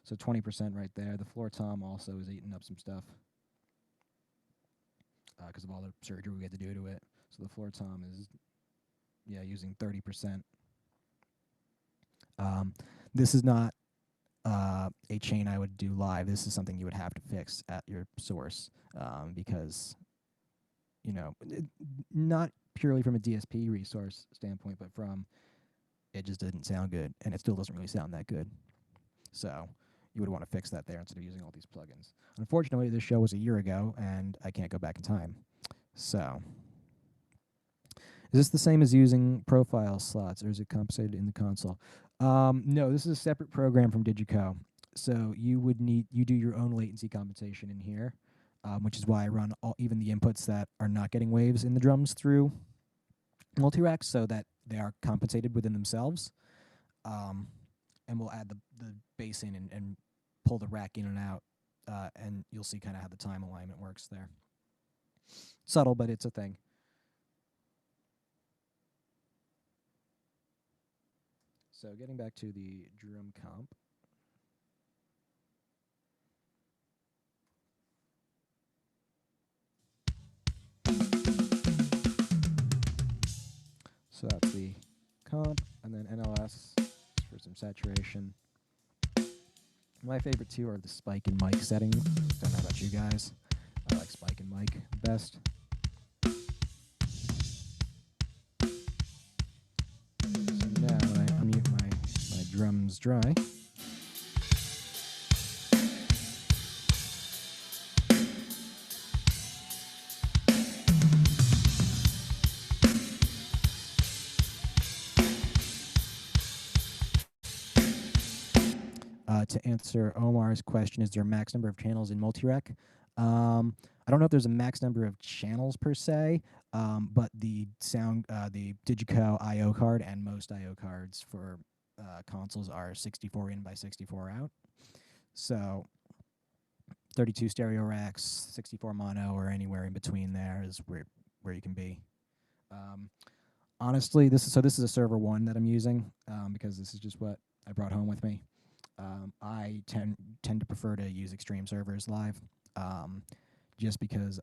So 20% right there. The floor tom also is eating up some stuff because of all the surgery we had to do to it. So the floor tom is, using 30%. This is not a chain I would do live. This is something you would have to fix at your source because, not purely from a DSP resource standpoint, but from it just didn't sound good, and it still doesn't really sound that good. So you would want to fix that there instead of using all these plugins. Unfortunately, this show was a year ago, and I can't go back in time. So is this the same as using profile slots, or is it compensated in the console? No, this is a separate program from Digico. So you do your own latency compensation in here, which is why I run even the inputs that are not getting waves in the drums through multi-racks, so that they are compensated within themselves. And we'll add the bass in and pull the rack in and out, and you'll see kind of how the time alignment works there. Subtle, but it's a thing. So getting back to the drum comp. comp, and then NLS for some saturation. My favorite two are the spike and mic settings. Don't know about you guys. I like spike and mic best. So now I unmute my drums dry. To answer Omar's question, is there a max number of channels in multi-rec? I don't know if there's a max number of channels per se, but the Digico I/O card and most I/O cards for consoles are 64 in by 64 out. So 32 stereo racks, 64 mono, or anywhere in between there is where you can be. Honestly, this is a server 1 that I'm using because this is just what I brought home with me. I tend to prefer to use Extreme servers live, just because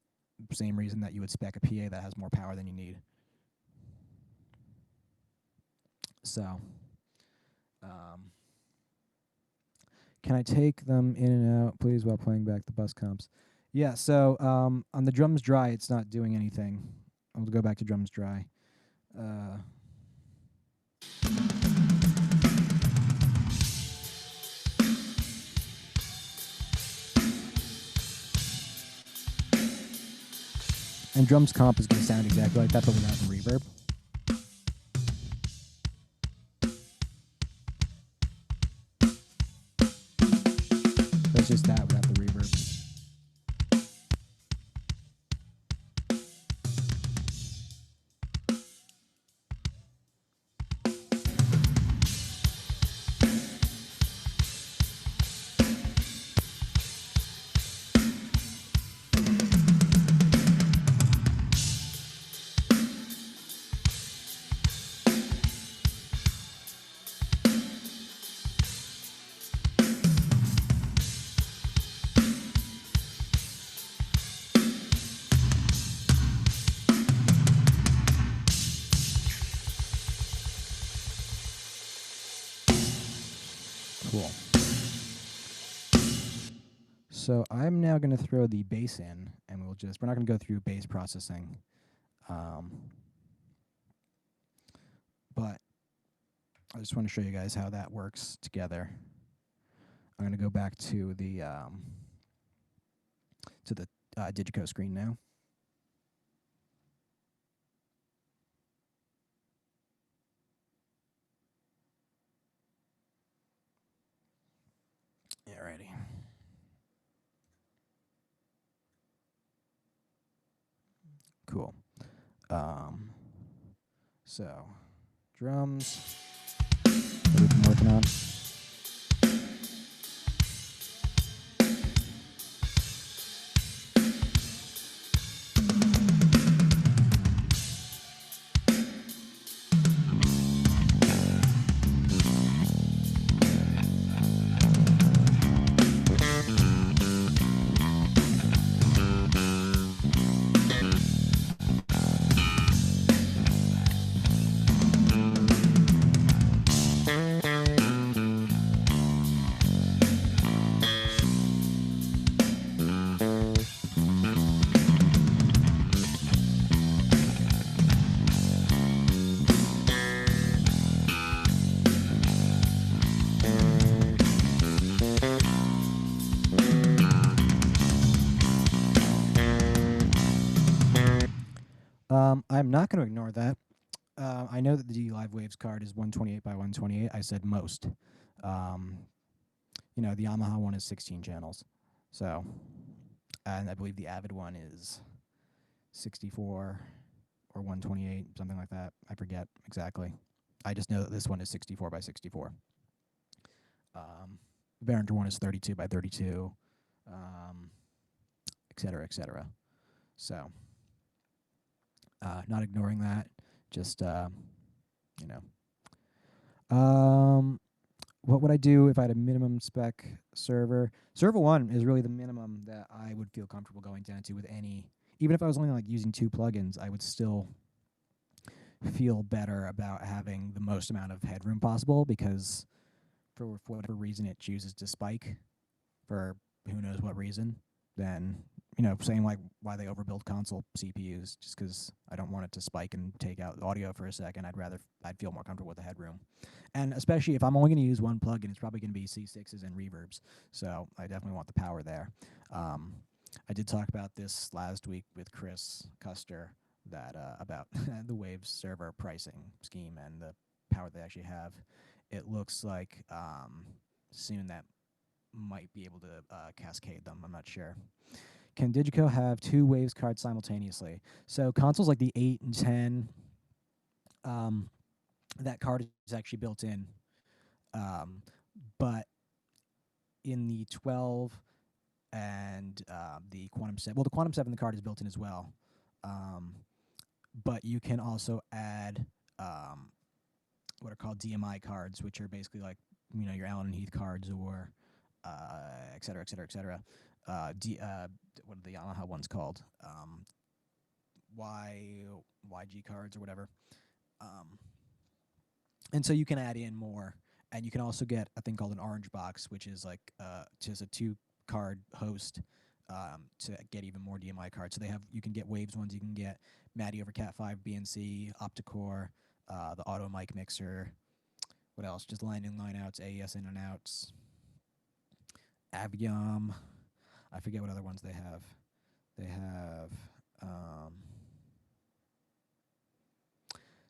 same reason that you would spec a PA that has more power than you need. So, can I take them in and out, please, while playing back the bus comps? Yeah. So on the drums dry, it's not doing anything. I'll go back to drums dry. And drums comp is going to sound exactly like that, but without the reverb. That's just that without the reverb. Cool. So I'm now going to throw the bass in, and we're not going to go through bass processing. But I just want to show you guys how that works together. I'm going to go back to the Digico screen now. Alrighty. Cool. So, drums that we've been working on. I'm not going to ignore that. I know that the D Live Waves card is 128 by 128. I said most. The Yamaha one is 16 channels. So, and I believe the Avid one is 64 or 128, something like that. I forget exactly. I just know that this one is 64 by 64. Behringer one is 32 by 32, et cetera, et cetera. So, not ignoring that, just, what would I do if I had a minimum spec server? Server 1 is really the minimum that I would feel comfortable going down to with any. Even if I was only like using 2 plugins, I would still feel better about having the most amount of headroom possible, because for whatever reason it chooses to spike for who knows what reason, then same like why they overbuild console CPUs, just because I don't want it to spike and take out the audio for a second. I'd feel more comfortable with the headroom, and especially if I'm only going to use one plugin, it's probably going to be C6s and reverbs. So I definitely want the power there. I did talk about this last week with Chris Custer, that about the Waves server pricing scheme and the power they actually have. It looks like soon that might be able to cascade them. I'm not sure. Can Digico have two Waves cards simultaneously? So consoles like the 8 and 10, that card is actually built in. But in the 12 and the Quantum 7, well, the Quantum 7, the card is built in as well. But you can also add what are called DMI cards, which are basically like your Allen and Heath cards, or et cetera, et cetera, et cetera. What are the Yamaha ones called? YG cards or whatever. And so you can add in more, and you can also get a thing called an orange box, which is like just a 2-card host to get even more DMI cards. So you can get Waves ones, you can get MADI over Cat5 BNC, Opticore, the Auto Mic Mixer. What else? Just line in, line outs, AES in and outs, Aviom. I forget what other ones they have. They have.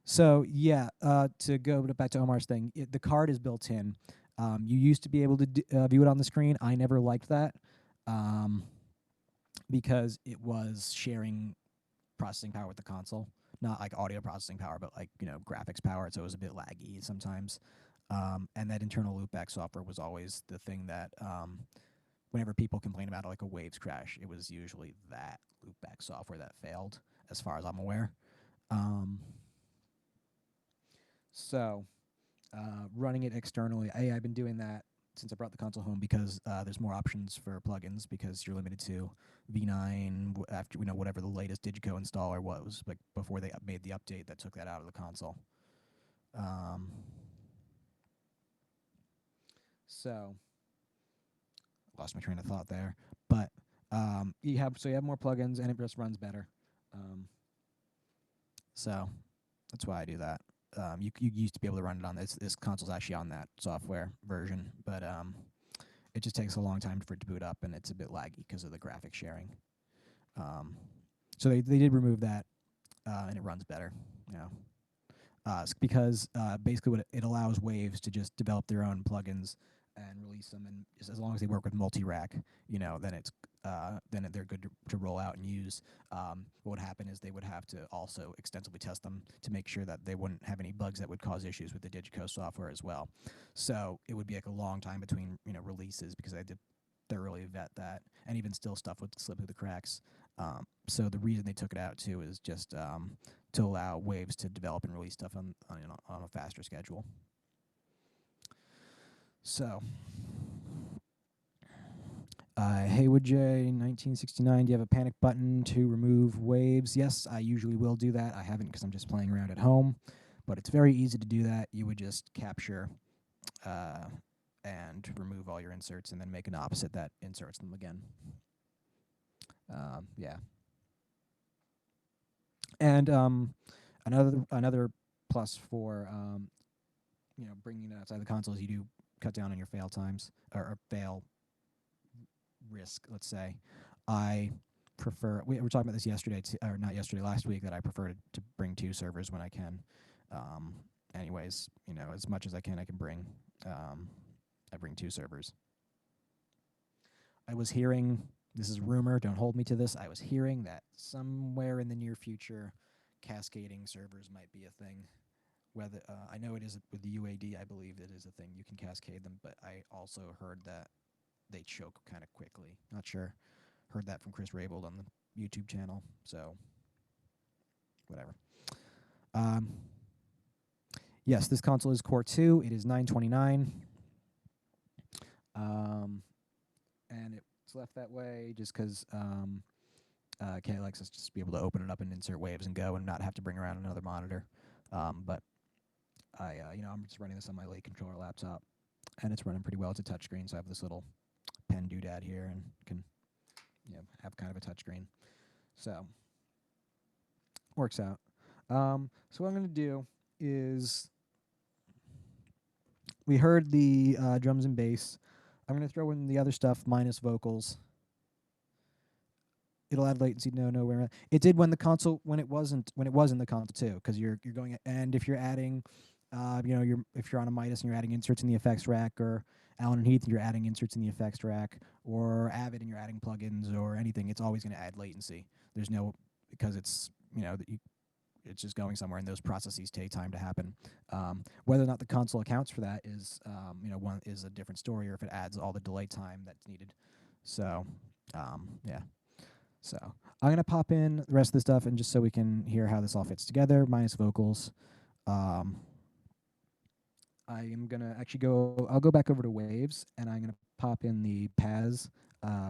So yeah, to go back to Omar's thing, the card is built in. You used to be able to view it on the screen. I never liked that because it was sharing processing power with the console, not like audio processing power, but like graphics power. So it was a bit laggy sometimes. And that internal loopback software was always the thing that whenever people complain about like a Waves crash, it was usually that loopback software that failed, as far as I'm aware. So running it externally, I've been doing that since I brought the console home, because there's more options for plugins, because you're limited to V9 after whatever the latest Digico installer was, like before they made the update that took that out of the console. So lost my train of thought there, but you have more plugins and it just runs better. So that's why I do that. You used to be able to run it on this console's actually on that software version, but it just takes a long time for it to boot up, and it's a bit laggy because of the graphic sharing. So they did remove that, and it runs better. Because basically what it allows Waves to just develop their own plugins and release them, and as long as they work with multi-rack, then it's then they're good to roll out and use. What would happen is they would have to also extensively test them to make sure that they wouldn't have any bugs that would cause issues with the Digico software as well. So it would be like a long time between releases, because I did thoroughly vet that, and even still stuff would slip through the cracks. So the reason they took it out too is just to allow Waves to develop and release stuff on a faster schedule. So, Haywood J 1969, do you have a panic button to remove Waves? Yes, I usually will do that. I haven't, because I'm just playing around at home, but it's very easy to do that. You would just capture and remove all your inserts, and then make an opposite that inserts them again. Yeah. And another plus for bringing it outside the console is you do cut down on your fail times, or fail risk. Let's say I prefer. We were talking about this yesterday, or not yesterday, last week, that I prefer to bring 2 servers when I can. Anyways, as much as I can bring. I bring 2 servers. I was hearing, this is rumor, don't hold me to this, I was hearing that somewhere in the near future, cascading servers might be a thing. Whether I know it is with the UAD, I believe it is a thing. You can cascade them, but I also heard that they choke kind of quickly. Not sure. Heard that from Chris Raybould on the YouTube channel. So, whatever. Yes, this console is Core 2. It is $929. And it's left that way just because Kay likes us just to be able to open it up and insert Waves and go, and not have to bring around another monitor. But I'm just running this on my late controller laptop, and it's running pretty well. It's a touchscreen, so I have this little pen doodad here and can have kind of a touchscreen. So works out. So what I'm going to do is, we heard the drums and bass. I'm going to throw in the other stuff minus vocals. It'll add latency. Nowhere. It did when it was in the console too, because you're going, and if you're adding, if you're on a Midas and you're adding inserts in the effects rack, or Allen and Heath and you're adding inserts in the effects rack, or Avid and you're adding plugins or anything, it's always going to add latency. There's no, because it's it's just going somewhere, and those processes take time to happen. Whether or not the console accounts for that is one is a different story, or if it adds all the delay time that's needed. So yeah. So I'm going to pop in the rest of the stuff, and just so we can hear how this all fits together, minus vocals. I am going to actually I'll go back over to Waves, and I'm going to pop in the PAS,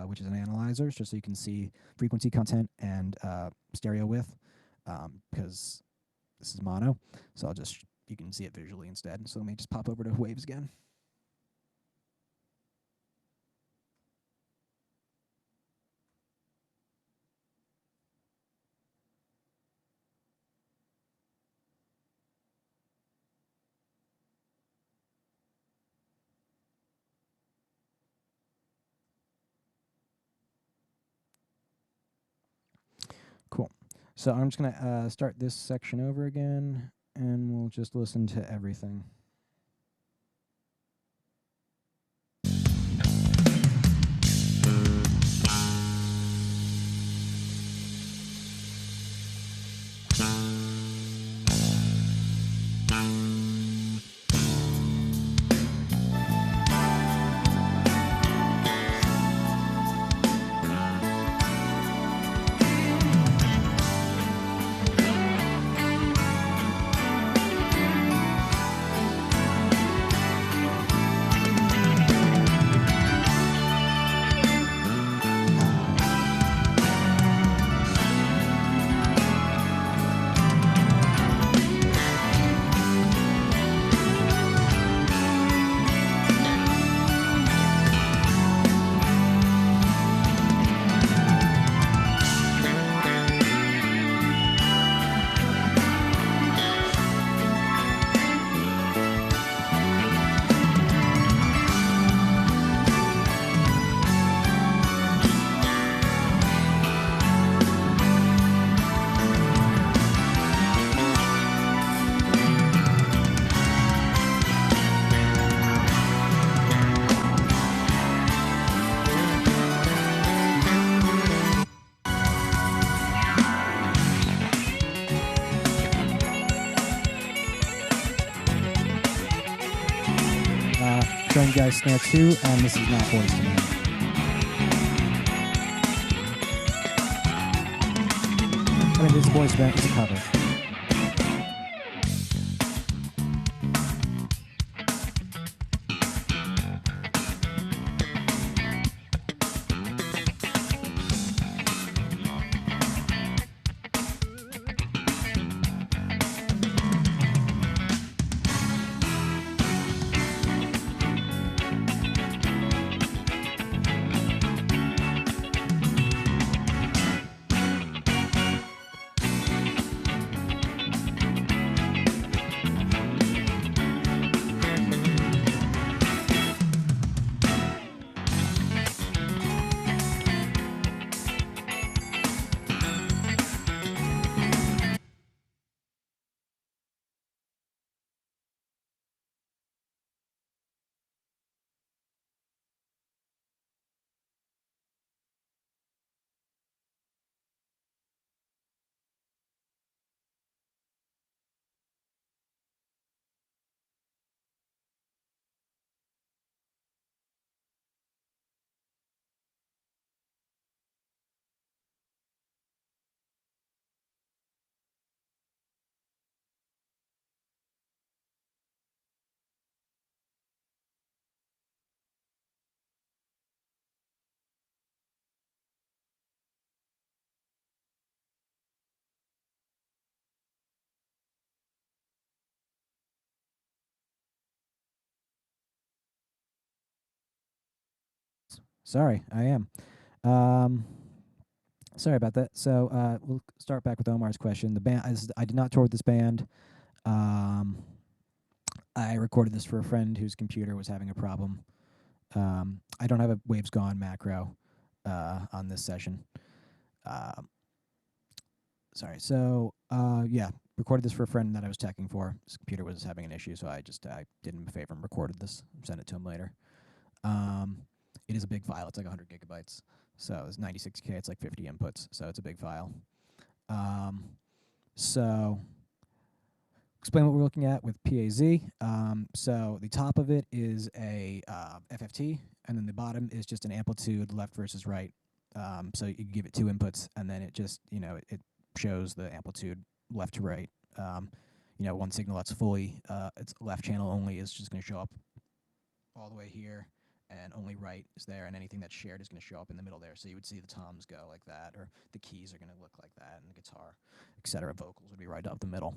which is an analyzer, just so you can see frequency content and stereo width, because this is mono. So you can see it visually instead. So let me just pop over to Waves again. Cool. So I'm just going to start this section over again, and we'll just listen to everything. Showing you guys snare 2, and this is not voice to me. I mean, this is voice band, it's a cover. Sorry, I am. Um, Sorry about that. So we'll start back with Omar's question. The band, I did not tour with this band. Um, I recorded this for a friend whose computer was having a problem. I don't have a Waves Gone macro on this session. Um, Sorry. So yeah, recorded this for a friend that I was teching for. His computer was having an issue, so I did him a favor and recorded this. Sent it to him later. Um, it is a big file. It's like 100 gigabytes. So it's 96K. It's like 50 inputs. So it's a big file. Um, so explain what we're looking at with PAZ. So the top of it is a FFT, and then the bottom is just an amplitude left versus right. So you give it two inputs, and then it just it shows the amplitude left to right. One signal that's fully it's left channel only is just going to show up all the way here, and only right is there, and anything that's shared is going to show up in the middle there. So you would see the toms go like that, or the keys are going to look like that, and the guitar, etc. Vocals would be right up the middle.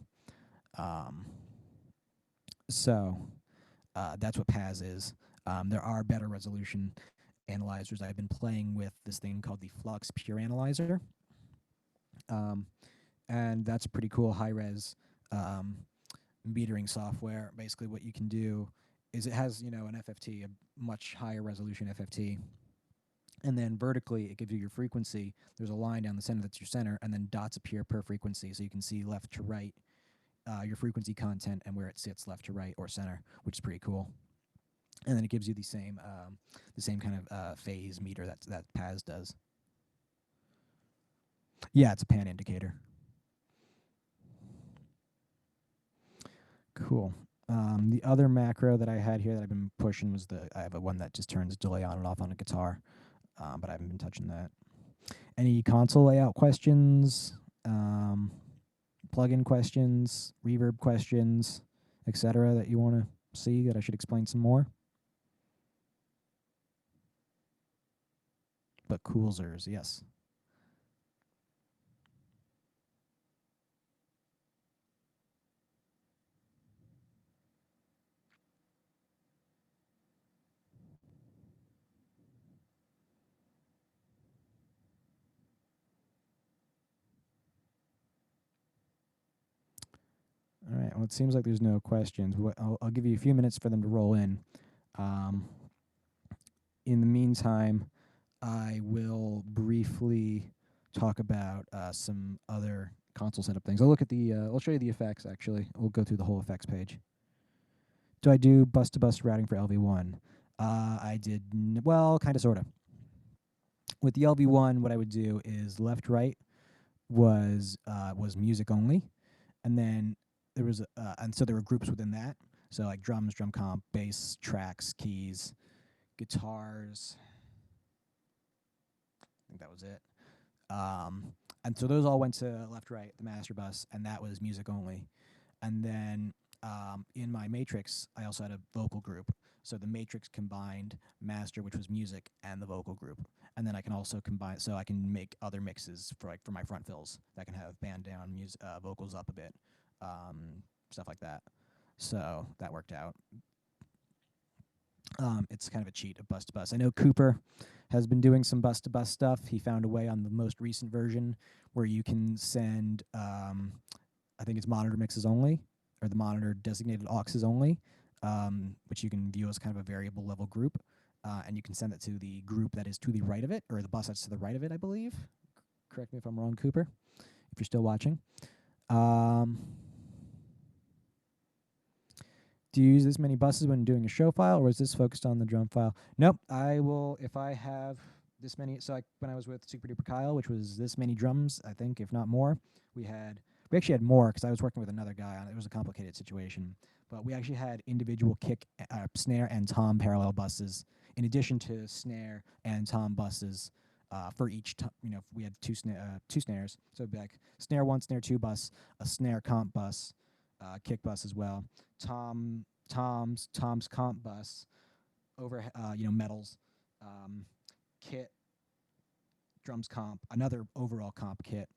Um, so that's what PAZ is. There are better resolution analyzers. I've been playing with this thing called the Flux Pure Analyzer, and that's a pretty cool high-res metering software. Basically, what you can do is it has an FFT, a much higher resolution FFT, and then vertically it gives you your frequency. There's a line down the center that's your center, and then dots appear per frequency, so you can see left to right your frequency content and where it sits left to right or center, which is pretty cool. And then it gives you the same kind of phase meter that PAZ does. Yeah, it's a pan indicator. Cool. The other macro that I had here that I've been pushing was I have one that just turns delay on and off on a guitar, but I haven't been touching that. Any console layout questions, plugin questions, reverb questions, etc. that you want to see that I should explain some more? But Coolzers, yes. All right. Well, it seems like there's no questions. I'll give you a few minutes for them to roll in. Um, in the meantime, I will briefly talk about some other console setup things. I'll look at the. I'll show you the effects. Actually, we'll go through the whole effects page. Do I do bus-to-bus routing for LV1? I did well, kind of, sort of. With the LV1, what I would do is left-right was music only, and then there was and so there were groups within that. So like drums, drum comp, bass, tracks, keys, guitars. I think that was it. And so those all went to left, right, the master bus, and that was music only. And then in my matrix, I also had a vocal group. So the matrix combined master, which was music, and the vocal group. And then I can also combine, so I can make other mixes for my front fills that can have band down, vocals up a bit, stuff like that. So that worked out. It's kind of a cheat of bus to bus. I know Cooper has been doing some bus to bus stuff. He found a way on the most recent version where you can send, I think it's monitor mixes only, or the monitor designated auxes only, which you can view as kind of a variable level group. And you can send it to the group that is to the right of it, or the bus that's to the right of it, I believe. Correct me if I'm wrong, Cooper, if you're still watching. Do you use this many buses when doing a show file, or is this focused on the drum file? Nope. I will, if I have this many. So when I was with Super Duper Kyle, which was this many drums, I think, if not more, we actually had more because I was working with another guy on it. It was a complicated situation. But we actually had individual kick, snare, and tom parallel buses, in addition to snare and tom buses for each. We had two snares. So it'd be like snare 1, snare 2 bus, a snare comp bus, kick bus as well. Tom's comp bus, over metals, kit, drums comp, another overall comp kit.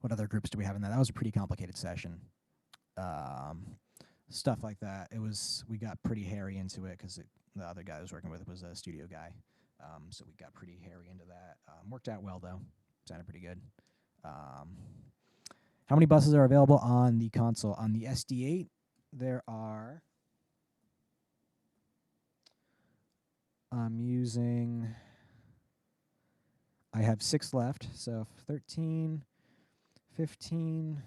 What other groups do we have in that? That was a pretty complicated session. stuff like that. We got pretty hairy into it because the other guy I was working with was a studio guy, so we got pretty hairy into that. Worked out well though, sounded pretty good. How many buses are available on the console? On the SD8, there are. I'm using. I have 6 left, so 13, 15,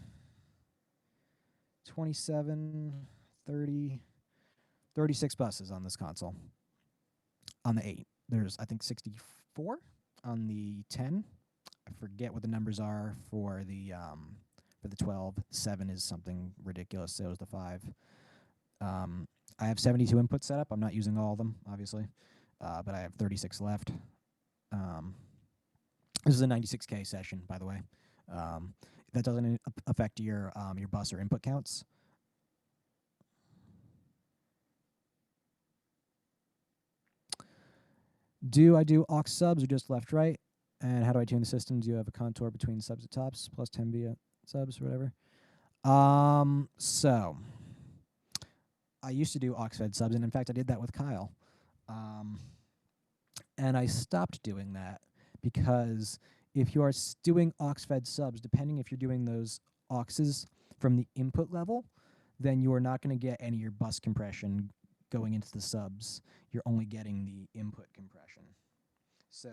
27, 30, 36 buses on this console. On the 8, there's I think 64. On the 10, I forget what the numbers are for the 12. 7 is something ridiculous. So is the 5. I have 72 inputs set up. I'm not using all of them, obviously, but I have 36 left. This is a 96K session, by the way. That doesn't affect your bus or input counts. Do I do aux subs or just left right? And how do I tune the system? Do you have a contour between subs and tops plus 10 via subs or whatever? So I used to do aux fed subs, and in fact I did that with Kyle. And I stopped doing that because if you are doing aux fed subs, depending if you're doing those auxes from the input level, then you are not going to get any of your bus compression going into the subs. You're only getting the input compression. So,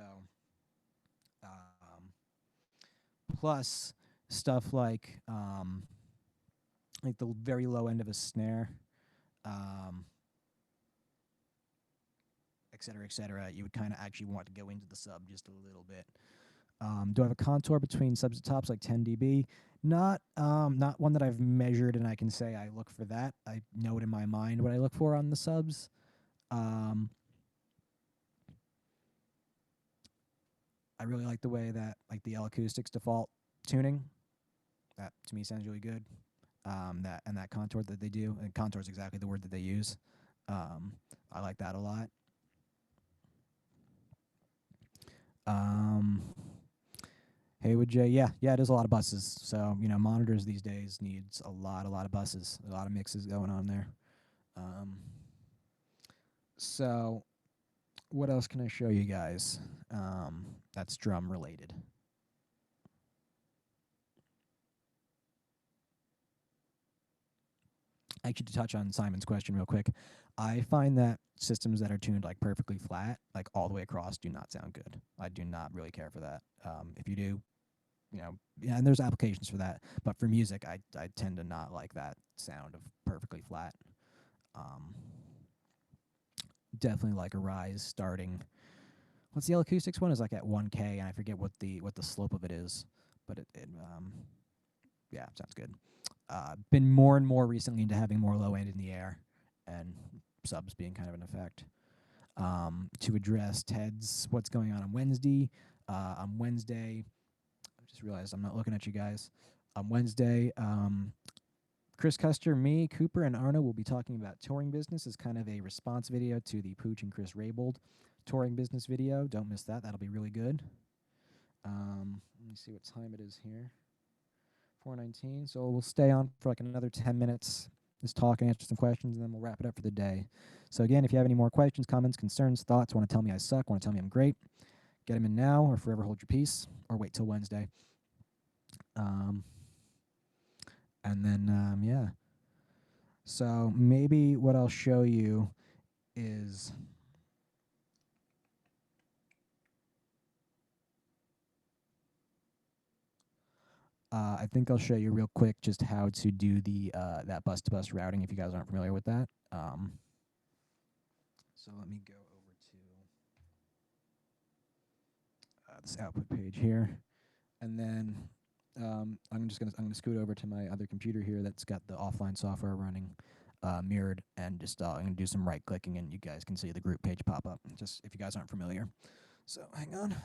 plus stuff like the very low end of a snare, et cetera, you would kind of actually want to go into the sub just a little bit. Do I have a contour between subs and tops like 10 dB? Not one that I've measured and I can say I look for that. I know it in my mind what I look for on the subs. I really like the way that the L Acoustics default tuning. That to me sounds really good. That contour that they do, and contour is exactly the word that they use. I like that a lot. Haywood J, yeah, it is a lot of buses. So monitors these days needs a lot of buses, a lot of mixes going on there. So what else can I show you guys that's drum related? Actually, to touch on Simon's question real quick, I find that systems that are tuned perfectly flat, all the way across, do not sound good. I do not really care for that. If you do, and there's applications for that, but for music, I tend to not like that sound of perfectly flat. Definitely like a rise starting. What's the L Acoustics one? Is at 1K, and I forget what the slope of it is, but it yeah, sounds good. Been more and more recently into having more low end in the air, and subs being kind of an effect. To address Ted's what's going on Wednesday. On Wednesday, I just realized I'm not looking at you guys. On Wednesday, Chris Custer, me, Cooper, and Arno will be talking about touring business as kind of a response video to the Pooch and Chris Raybould touring business video. Don't miss that. That'll be really good. Let me see what time it is here. 4:19. So we'll stay on for another 10 minutes, just talk and answer some questions, and then we'll wrap it up for the day. So again, if you have any more questions, comments, concerns, thoughts, want to tell me I suck, want to tell me I'm great, get them in now or forever hold your peace, or wait till Wednesday. And then, yeah. So maybe what I'll show you is I think I'll show you real quick just how to do the that bus-to-bus routing if you guys aren't familiar with that. So let me go over to this output page here, and then I'm gonna scoot over to my other computer here that's got the offline software running mirrored, and just I'm gonna do some right clicking, and you guys can see the group page pop up. Just if you guys aren't familiar. So hang on.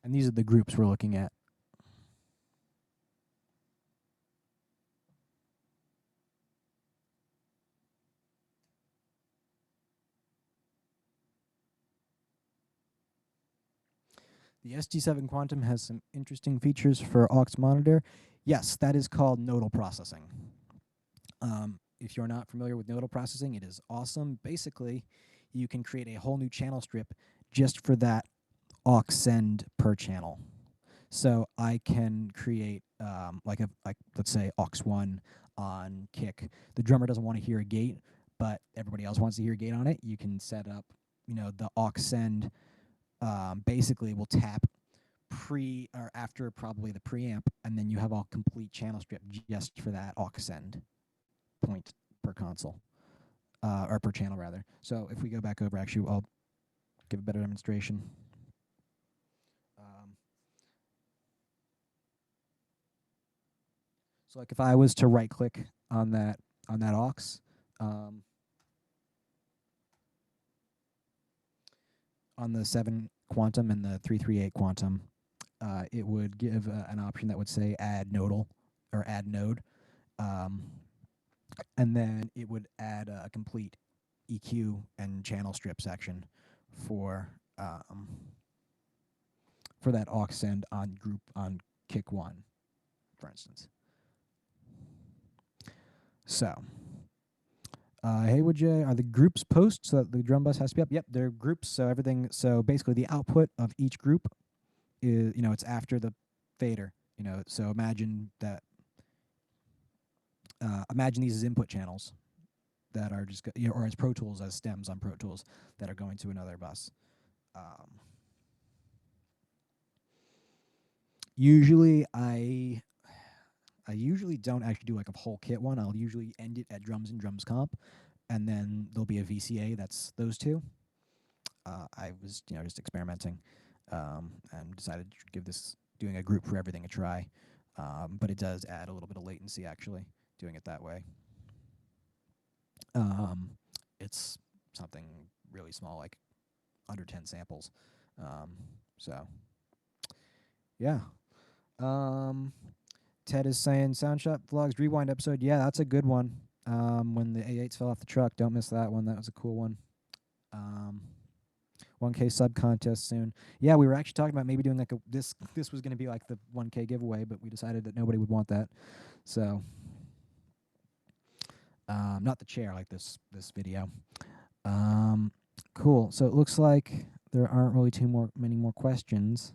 And these are the groups we're looking at. The SD7 Quantum has some interesting features for aux monitor. Yes, that is called nodal processing. If you're not familiar with nodal processing, it is awesome. Basically, you can create a whole new channel strip just for that aux send per channel. So I can create like let's say aux1 on kick. The drummer doesn't want to hear a gate, but everybody else wants to hear a gate on it. You can set up, the aux send basically will tap pre or after probably the preamp, and then you have a complete channel strip just for that aux send point per console, or per channel rather. So if we go back over, actually, I'll give a better demonstration. So like if I was to right click on that aux, on the 7 Quantum and the 338 Quantum, it would give an option that would say add nodal or add node, and then it would add a complete EQ and channel strip section for that aux send on kick 1, for instance. So, hey, are the groups posts so that the drum bus has to be up? Yep, they're groups. So everything. So basically, the output of each group is, it's after the fader. So imagine that. Imagine these as input channels that are just, or as Pro Tools, as stems on Pro Tools that are going to another bus. Usually, I usually don't actually do like a whole kit one. I'll usually end it at drums and drums comp, and then there'll be a VCA that's those two. I was, just experimenting, and decided to give doing a group for everything a try. But it does add a little bit of latency, actually, doing it that way. It's something really small, like under 10 samples. So, yeah. Ted is saying Soundshop Vlogs Rewind episode. Yeah, that's a good one. When the A8s fell off the truck, don't miss that one. That was a cool one. 1K sub contest soon. Yeah, we were actually talking about maybe doing like this was going to be like the 1K giveaway, but we decided that nobody would want that. So, not the chair, like this video. Cool. So it looks like there aren't really many more questions.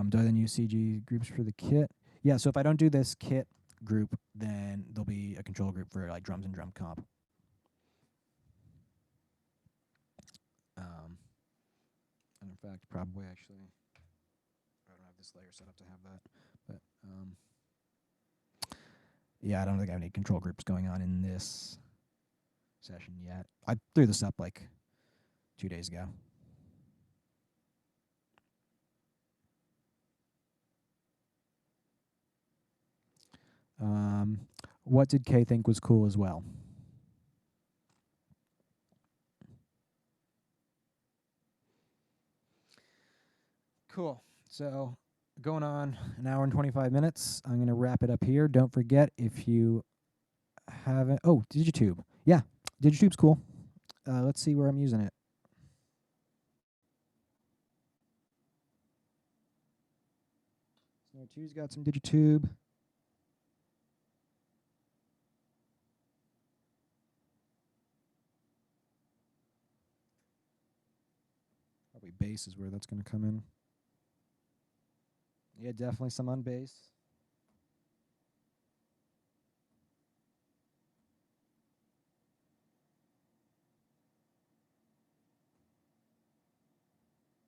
Do I then use CG groups for the kit? Yeah, so if I don't do this kit group, then there'll be a control group for like drums and drum comp. And in fact, probably actually, I don't have this layer set up to have that, but yeah, I don't think I have any control groups going on in this session yet. I threw this up like 2 days ago. What did Kay think was cool as well? Cool. So going on an hour and 25 minutes. I'm going to wrap it up here. Don't forget, if you haven't... Oh, Digitube. Yeah, Digitube's cool. Let's see where I'm using it. Snare 2's got some Digitube. Probably bass is where that's going to come in. Yeah, definitely some on bass.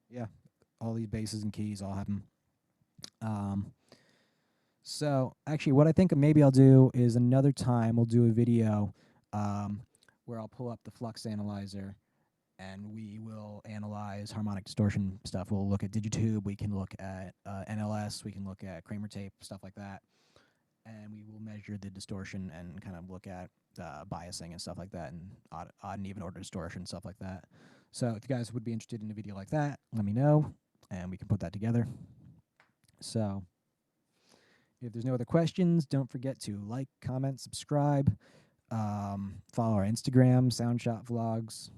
Yeah, all these basses and keys, all have them. So actually, what I think maybe I'll do is another time we'll do a video where I'll pull up the Flux Analyzer and we will analyze harmonic distortion stuff. We'll look at Digitube, we can look at NLS, we can look at Kramer tape, stuff like that. And we will measure the distortion and kind of look at biasing and stuff like that, and odd and even order distortion, stuff like that. So if you guys would be interested in a video like that, let me know, and we can put that together. So if there's no other questions, don't forget to like, comment, subscribe, follow our Instagram, Soundshot Vlogs,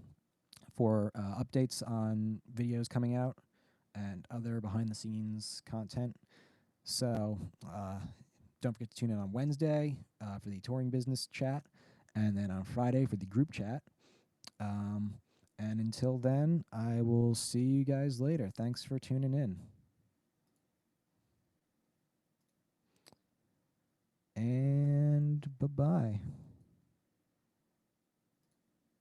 for updates on videos coming out. and other behind the scenes content. So don't forget to tune in on Wednesday for the touring business chat, and then on Friday for the group chat. Um, and until then, I will see you guys later. Thanks for tuning in. And bye-bye.